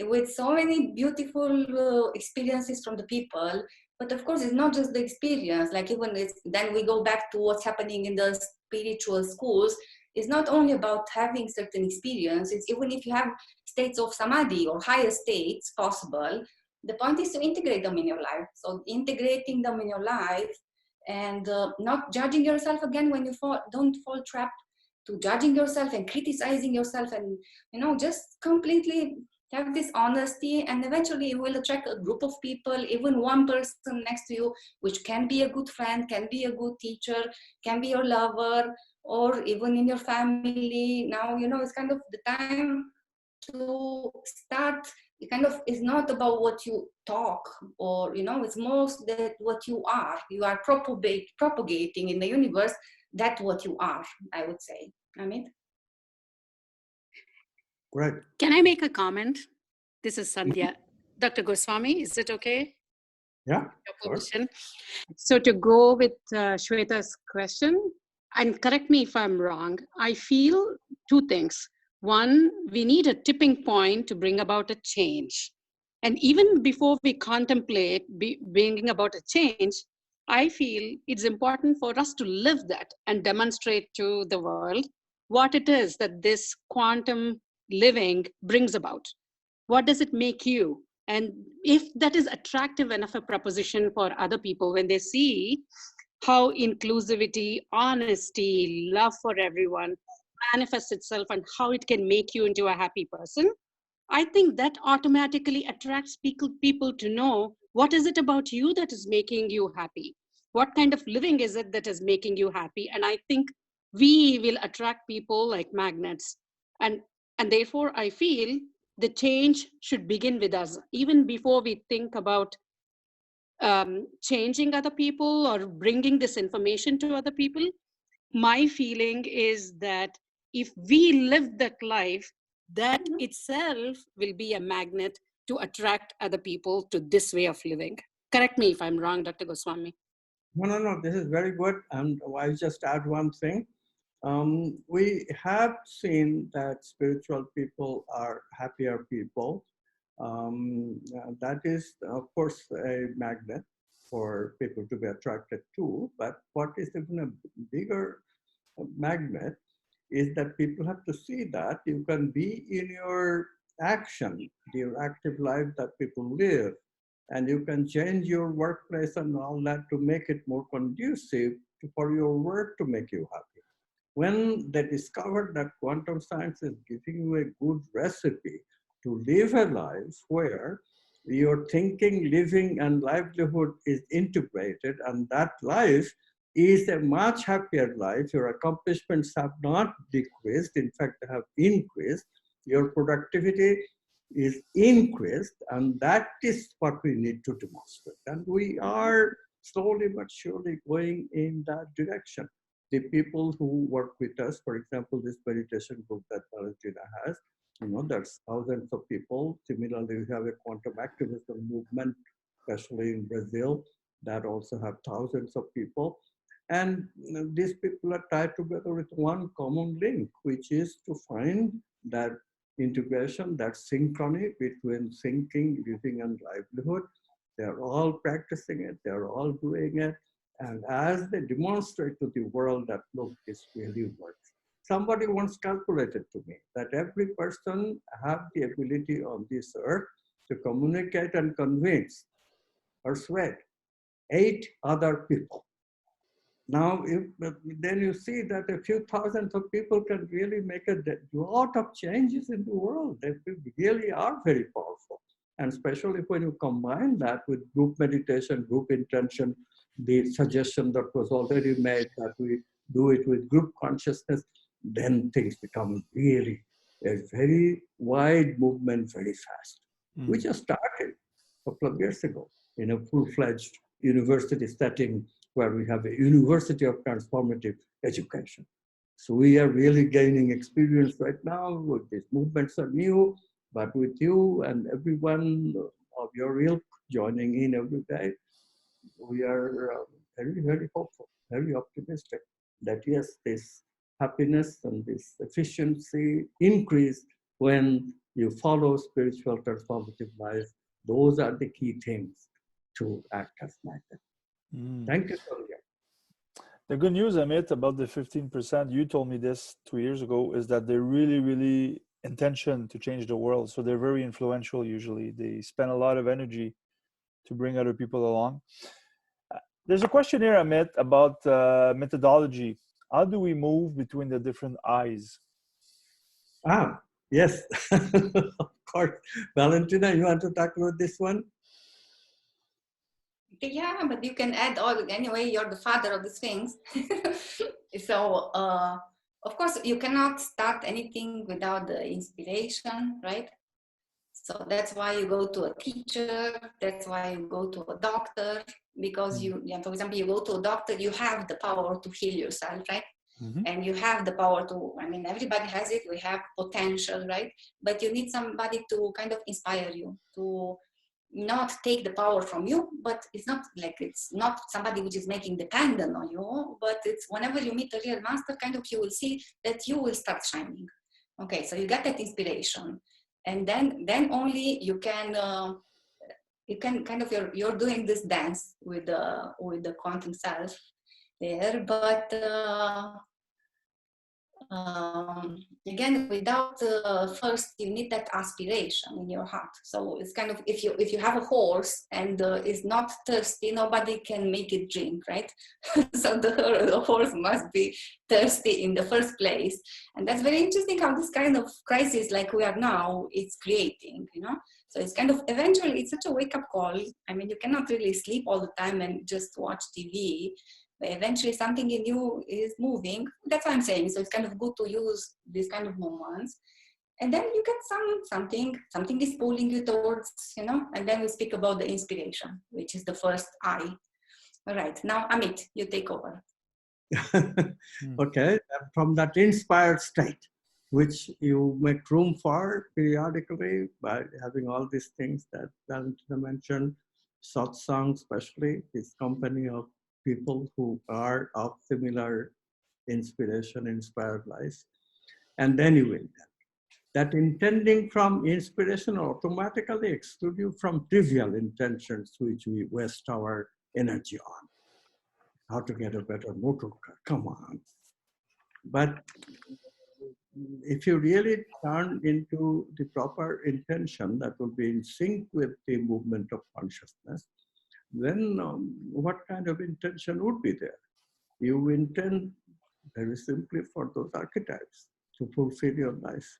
with so many beautiful experiences from the people. But of course, it's not just the experience. Like even then we go back to what's happening in the spiritual schools. It's not only about having certain experiences. Even if you have states of samadhi or higher states possible, the point is to integrate them in your life. So integrating them in your life and not judging yourself again when you don't fall trapped to judging yourself and criticizing yourself, and you know, just completely have this honesty, and eventually you will attract a group of people, even one person next to you, which can be a good friend, can be a good teacher, can be your lover, or even in your family. Now, you know, it's kind of the time to start. It kind of is not about what you talk, or, you know, it's most that what you are propagating in the universe, that what you are, I would say. Amit? Great. Can I make a comment? This is Sandhya. Dr. Goswami, is it okay? Yeah. Your permission. So to go with Shweta's question, and correct me if I'm wrong, I feel two things. One, we need a tipping point to bring about a change. And even before we contemplate bringing about a change, I feel it's important for us to live that and demonstrate to the world what it is that this quantum living brings about. What does it make you? And if that is attractive enough a proposition for other people, when they see how inclusivity, honesty, love for everyone manifests itself and how it can make you into a happy person, I think that automatically attracts people to know what is it about you that is making you happy? What kind of living is it that is making you happy? And I think we will attract people like magnets. And therefore, I feel the change should begin with us, even before we think about changing other people or bringing this information to other people. my feeling is that if we live that life, that itself will be a magnet to attract other people to this way of living. Correct me if I'm wrong, Dr. Goswami. No, this is very good. And I'll just add one thing. We have seen that spiritual people are happier people. That is, of course, a magnet for people to be attracted to. But what is even a bigger magnet is that people have to see that you can be in your action, your active life that people live, and you can change your workplace and all that to make it more conducive for your work to make you happy. When they discovered that quantum science is giving you a good recipe to live a life where your thinking, living, and livelihood is integrated, and that life is a much happier life. Your accomplishments have not decreased, in fact, they have increased. Your productivity is increased, and that is what we need to demonstrate. And we are slowly but surely going in that direction. The people who work with us, for example, this meditation group that Valentina has, there's thousands of people. Similarly, we have a quantum activism movement, especially in Brazil, that also have thousands of people. And these people are tied together with one common link, which is to find that integration, that synchrony between thinking, living, and livelihood. They're all practicing it, they're all doing it. And as they demonstrate to the world that, look, this really works. Somebody once calculated to me that every person have the ability on this earth to communicate and convince, persuade 8 other people. Now, then you see that a few thousands of people can really make a lot of changes in the world. They really are very powerful. And especially when you combine that with group meditation, group intention, the suggestion that was already made that we do it with group consciousness, then things become really a very wide movement very fast. We just started a couple of years ago in a full-fledged university setting where we have a university of transformative education. So we are really gaining experience right now. With these movements are new, but with you and everyone of your ilk joining in every day, we are very, very hopeful, very optimistic that yes, this happiness and this efficiency increase when you follow spiritual transformative life. Those are the key things to act as magnet. Thank you, Sonia. The good news, Amit, about the 15%, you told me this 2 years ago, is that they're really, really intention to change the world. So they're very influential usually. They spend a lot of energy to bring other people along. There's a question here, Amit, about methodology. How do we move between the different eyes? Yes, of course. Valentina, you want to talk about this one? Yeah, but you can add all, anyway, you're the father of these things. So, of course, you cannot start anything without the inspiration, right? So that's why you go to a teacher, that's why you go to a doctor, because for example, you go to a doctor, you have the power to heal yourself, right? And you have the power to, everybody has it, we have potential, right? But you need somebody to kind of inspire you, to not take the power from you, but it's not somebody which is making dependent on you, but it's whenever you meet a real master, kind of you will see that you will start shining. Okay, so you get that inspiration. And then only you can kind of, you're doing this dance with the quantum self there, but again, without first you need that aspiration in your heart. So it's kind of, if you have a horse and is not thirsty, nobody can make it drink, right? So the horse must be thirsty in the first place. And that's very interesting how this kind of crisis like we are now, it's creating, So it's kind of, eventually it's such a wake-up call. You cannot really sleep all the time and just watch TV. But eventually something in you is moving. That's what I'm saying. So it's kind of good to use these kind of moments. And then you get something is pulling you towards, and then we speak about the inspiration, which is the first eye. All right, now Amit, you take over. Okay, from that inspired state, which you make room for periodically by having all these things that Valentina mentioned, satsang especially, this company of people who are of similar inspiration, inspired lives. And then you will that intending from inspiration automatically exclude you from trivial intentions which we waste our energy on. How to get a better motor car, come on. But if you really turn into the proper intention that will be in sync with the movement of consciousness, then what kind of intention would be there? You intend very simply for those archetypes to fulfill your life.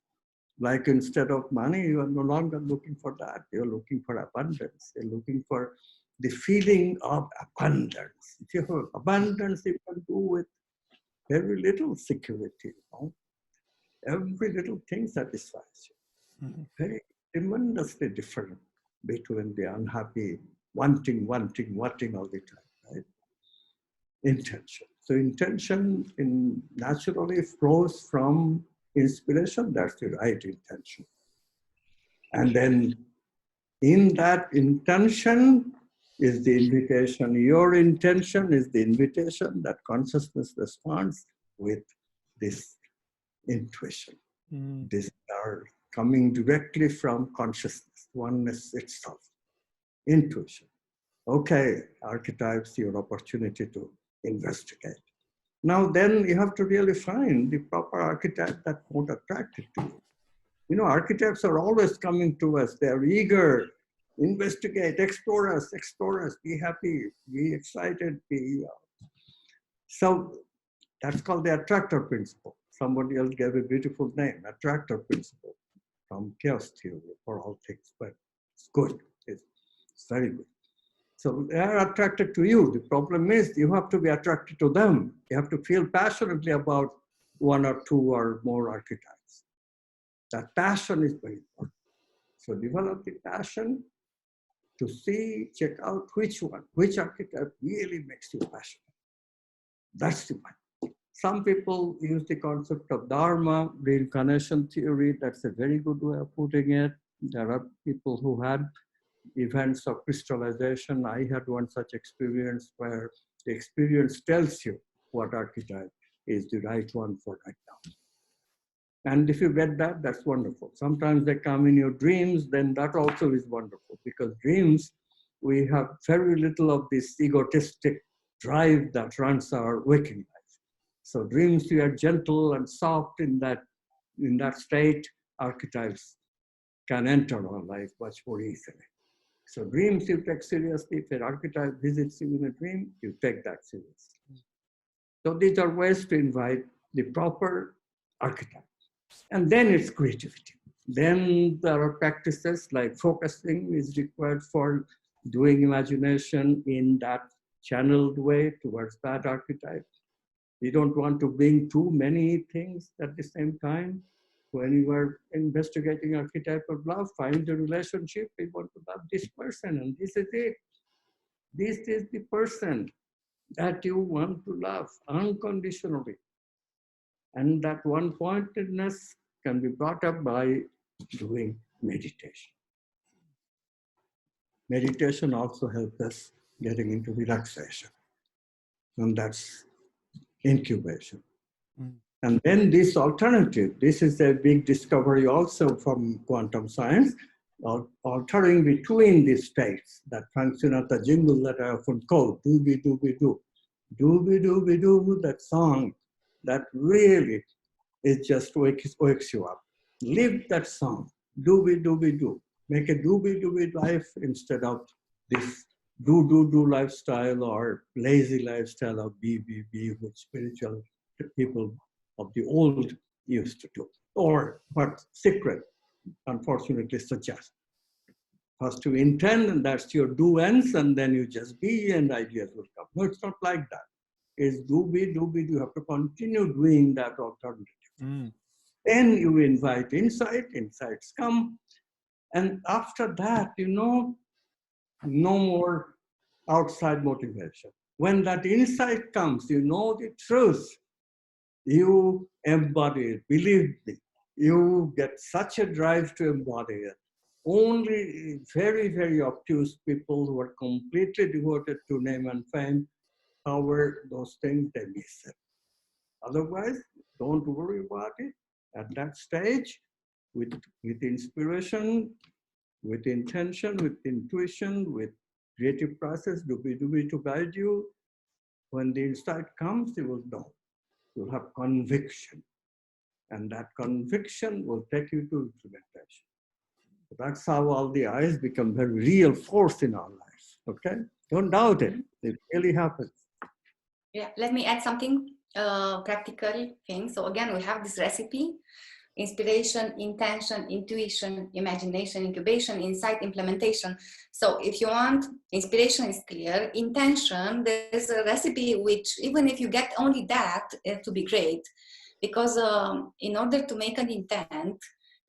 Like instead of money, you are no longer looking for that. You're looking for abundance. You're looking for the feeling of abundance. If you have abundance, you can do with very little security. You know? Every little thing satisfies you. Very tremendously different between the unhappy, wanting all the time, right? Intention. So intention naturally flows from inspiration. That's the right intention. And then in that intention is the invitation. Your intention is the invitation that consciousness responds with this intuition. These are coming directly from consciousness, oneness itself. Intuition. Okay, archetypes, your opportunity to investigate. Now then you have to really find the proper archetype that won't attract it to you. You know, archetypes are always coming to us. They're eager, investigate, explore us, be happy, be excited, be... So that's called the attractor principle. Somebody else gave a beautiful name, attractor principle, from chaos theory for all things, but it's good, it's very good. So they are attracted to you. The problem is you have to be attracted to them. You have to feel passionately about one or two or more archetypes. That passion is very important. So develop the passion to see, check out which archetype really makes you passionate. That's the point. Some people use the concept of dharma, reincarnation theory. That's a very good way of putting it. There are people who had events of crystallization. I had one such experience where the experience tells you what archetype is the right one for right now. And if you get that, that's wonderful. Sometimes they come in your dreams, then that also is wonderful, because dreams, we have very little of this egotistic drive that runs our waking life. So dreams, you are gentle and soft in that state, archetypes can enter our life much more easily. So dreams you take seriously. If an archetype visits you in a dream, you take that seriously. So these are ways to invite the proper archetype. And then it's creativity. Then there are practices like focusing is required for doing imagination in that channeled way towards that archetype. You don't want to bring too many things at the same time. When you are investigating archetype of love, find the relationship. You want to love this person, and this is it. This is the person that you want to love unconditionally. And that one-pointedness can be brought up by doing meditation. Meditation also helps us getting into relaxation. And that's incubation. And then this alternative, this is a big discovery also from quantum science, altering between these states that function as a jingle that I often call dooby-dooby-doo. Dooby-dooby-doo, that song that really it just wakes you up. Live that song, dooby-dooby-doo. Make a dooby-dooby life instead of this do lifestyle or lazy lifestyle of be, which spiritual people of the old used to do, or what secret, unfortunately, suggests. First you intend, and that's your do ends, and then you just be, and ideas will come. No, it's not like that. It's do. You have to continue doing that alternative. Then you invite insights come, and after that, no more outside motivation. When that insight comes, you know the truth, you embody it, believe me. You get such a drive to embody it. Only very, very obtuse people who are completely devoted to name and fame, power, those things, they miss it. Otherwise, don't worry about it. At that stage, with inspiration, with intention, with intuition, with creative process, to guide you, when the insight comes, you will know. You'll have conviction. And that conviction will take you to implementation. So that's how all the eyes become very real force in our lives. Okay? Don't doubt it. It really happens. Yeah, let me add something, practical thing. So again, we have this recipe: inspiration, intention, intuition, imagination, incubation, insight, implementation. So if you want, inspiration is clear. Intention, there's a recipe which, even if you get only that, it to be great. Because in order to make an intent,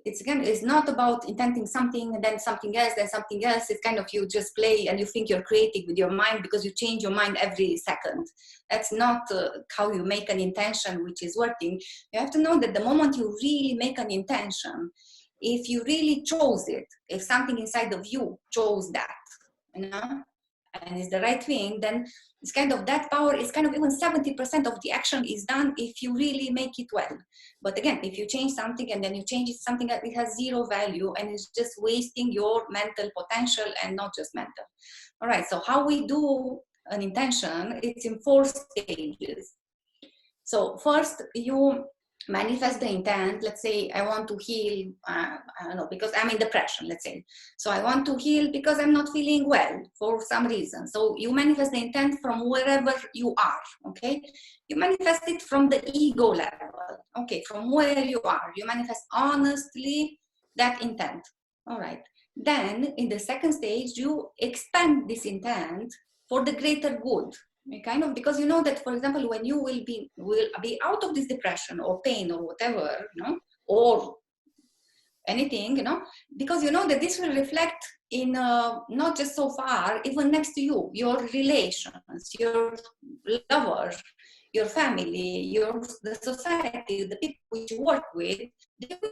it's not about intenting something and then something else, then something else. It's kind of, you just play and you think you're creative with your mind because you change your mind every second. That's not how you make an intention which is working. You have to know that the moment you really make an intention, if you really chose it, if something inside of you chose that, you know, and it's the right thing, then it's kind of, that power is kind of, even 70% of the action is done if you really make it well. But again, if you change something and then you change it something that it has zero value and it's just wasting your mental potential, and not just mental. All right, so how we do an intention, it's in 4 stages. So first, you manifest the intent. Let's say I want to heal, I don't know, because I'm in depression, let's say. So I want to heal because I'm not feeling well for some reason. So you manifest the intent from wherever you are, okay? You manifest it from the ego level, okay? From where you are, you manifest honestly that intent, all right? Then in the second stage, you expand this intent for the greater good. Kind of, because you know that, for example, when you will be out of this depression or pain or whatever, you know, or anything, you know, because you know that this will reflect in not just so far, even next to you, your relations, your lovers, your family, the society, the people which you work with, they will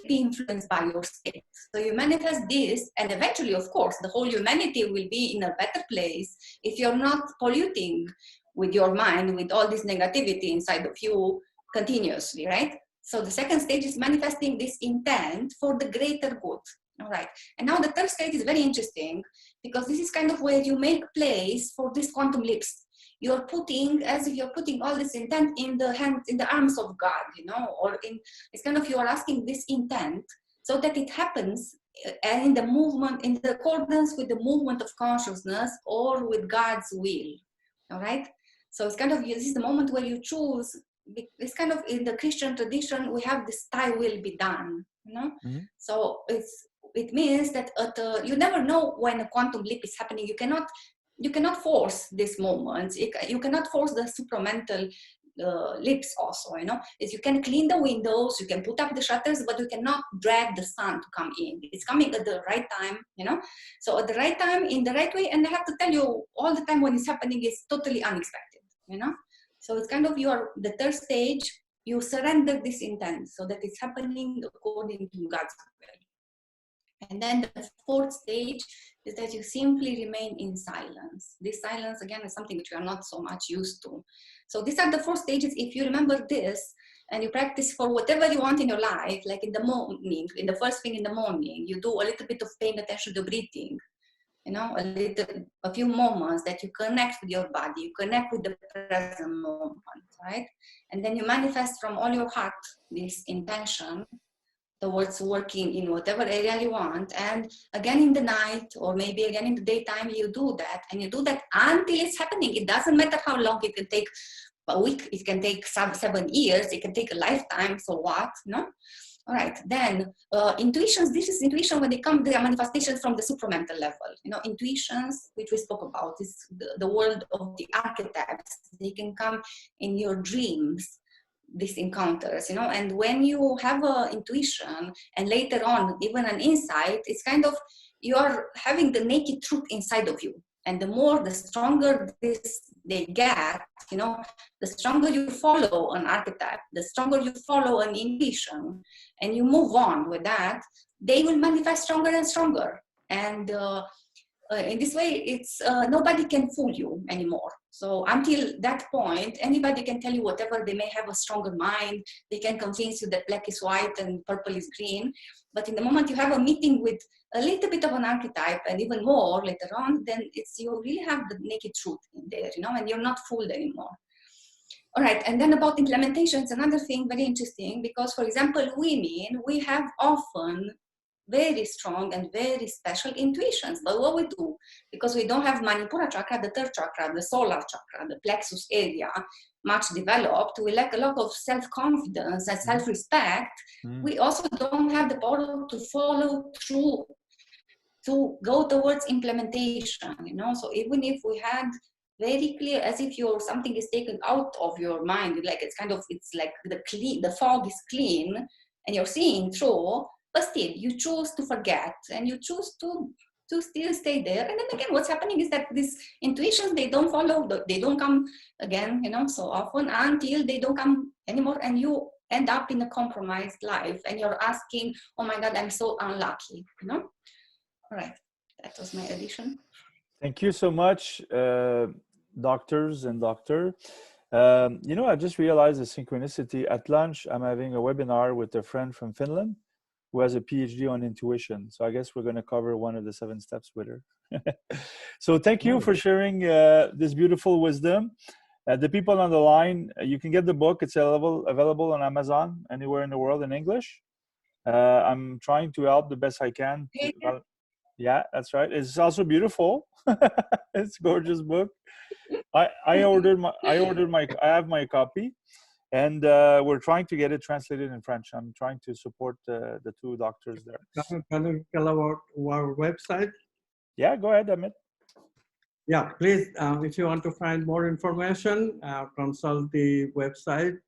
be influenced by your state. So you manifest this, and eventually, of course, the whole humanity will be in a better place if you're not polluting with your mind, with all this negativity inside of you continuously, right? So the second stage is manifesting this intent for the greater good. All right. And now the third stage is very interesting, because this is kind of where you make place for these quantum leaps. You're putting, as if you're putting all this intent in the hands, in the arms of God, you know, or it's kind of, you are asking this intent so that it happens in the movement, in the accordance with the movement of consciousness or with God's will. All right. So it's kind of, this is the moment where you choose. It's kind of, in the Christian tradition, we have this "thy will be done," you know. Mm-hmm. So it means that you never know when a quantum leap is happening. You cannot force this moment. You cannot force the supramental leaps also, you know. Is you can clean the windows, you can put up the shutters, but you cannot drag the sun to come in. It's coming at the right time, you know. So at the right time, in the right way, and I have to tell you, all the time when it's happening, it's totally unexpected, you know. So it's kind of, the third stage, you surrender this intent so that it's happening according to God's will. And then the fourth stage is that you simply remain in silence. This silence, again, is something which we are not so much used to. So these are the 4 stages. If you remember this and you practice for whatever you want in your life, like in the morning, in the first thing in the morning, you do a little bit of paying attention to breathing. You know, a few moments that you connect with your body, you connect with the present moment, right? And then you manifest from all your heart this intention towards working in whatever area you want. And again in the night, or maybe again in the daytime, you do that, and you do that until it's happening. It doesn't matter how long it can take, a week, it can take 7 years, it can take a lifetime, so what, no? All right, then intuitions, this is intuition when they come, they are manifestations from the supramental level. You know, intuitions, which we spoke about, is the world of the archetypes. They can come in your dreams, these encounters, you know, and when you have an intuition and later on even an insight, it's kind of, you are having the naked truth inside of you. And the stronger they get, you know, the stronger you follow an archetype, the stronger you follow an intuition, and you move on with that, they will manifest stronger and stronger. And in this way, it's nobody can fool you anymore. So until that point, anybody can tell you whatever. They may have a stronger mind. They can convince you that black is white and purple is green. But in the moment you have a meeting with a little bit of an archetype and even more later on, then you really have the naked truth in there, you know, and you're not fooled anymore. All right, and then about implementation, it's another thing very interesting, because for example, women, we have often very strong and very special intuitions. But what we do, because we don't have Manipura chakra, the third chakra, the solar chakra, the plexus area, much developed, we lack a lot of self-confidence and self-respect. We also don't have the power to follow through, to go towards implementation, you know. So even if we had very clear, as if something is taken out of your mind, like it's like the fog is clean and you're seeing through, but still you choose to forget and you choose to still stay there. And then again, what's happening is that these intuitions, they don't follow, they don't come again, you know, so often until they don't come anymore, and you end up in a compromised life and you're asking, oh my God, I'm so unlucky, you know. All right, that was my addition. Thank you so much, doctors and doctor. You know, I just realized a synchronicity. At lunch, I'm having a webinar with a friend from Finland who has a PhD on intuition. So I guess we're going to cover one of the 7 steps with her. So thank you for sharing this beautiful wisdom. The people on the line, you can get the book. It's available on Amazon anywhere in the world in English. I'm trying to help the best I can. Yeah, that's right. It's also beautiful. It's a gorgeous book. I have my copy, and we're trying to get it translated in French. I'm trying to support the 2 doctors there. Can you tell about our website? Yeah, go ahead, Amit. Yeah, please, if you want to find more information, consult the website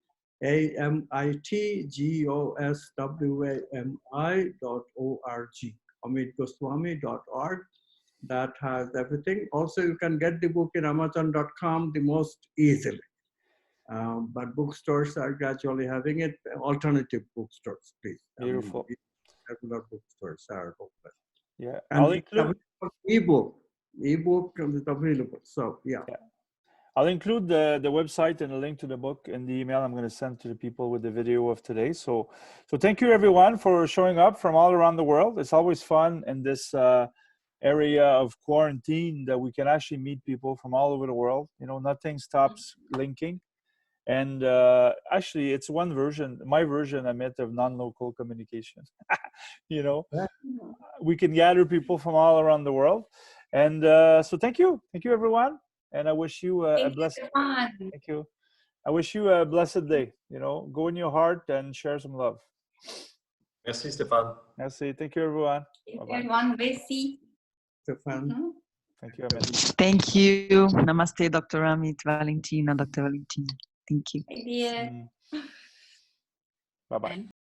amitgoswami.org, amitgoswami.org. That has everything. Also, you can get the book in Amazon.com the most easily. But bookstores are gradually having it. Alternative bookstores, please. Beautiful. Regular bookstores are open. Yeah, And I'll include ebook is available. So yeah. I'll include the website and a link to the book in the email I'm going to send to the people with the video of today. So thank you everyone for showing up from all around the world. It's always fun in this area of quarantine that we can actually meet people from all over the world. You know, nothing stops linking. And actually, it's one version, my version, Amit, of non-local communication. You know, we can gather people from all around the world. And so thank you everyone. And I wish you a blessed. Thank you. I wish you a blessed day. You know, go in your heart and share some love. Merci, Stéphane. Merci. Thank you, everyone. Bye-bye. Everyone, merci. Stéphane. Thank you, Amit. Thank you. Namaste, Dr. Amit, Valentina, Dr. Valentina. Thank you. Bye, dear. Bye-bye.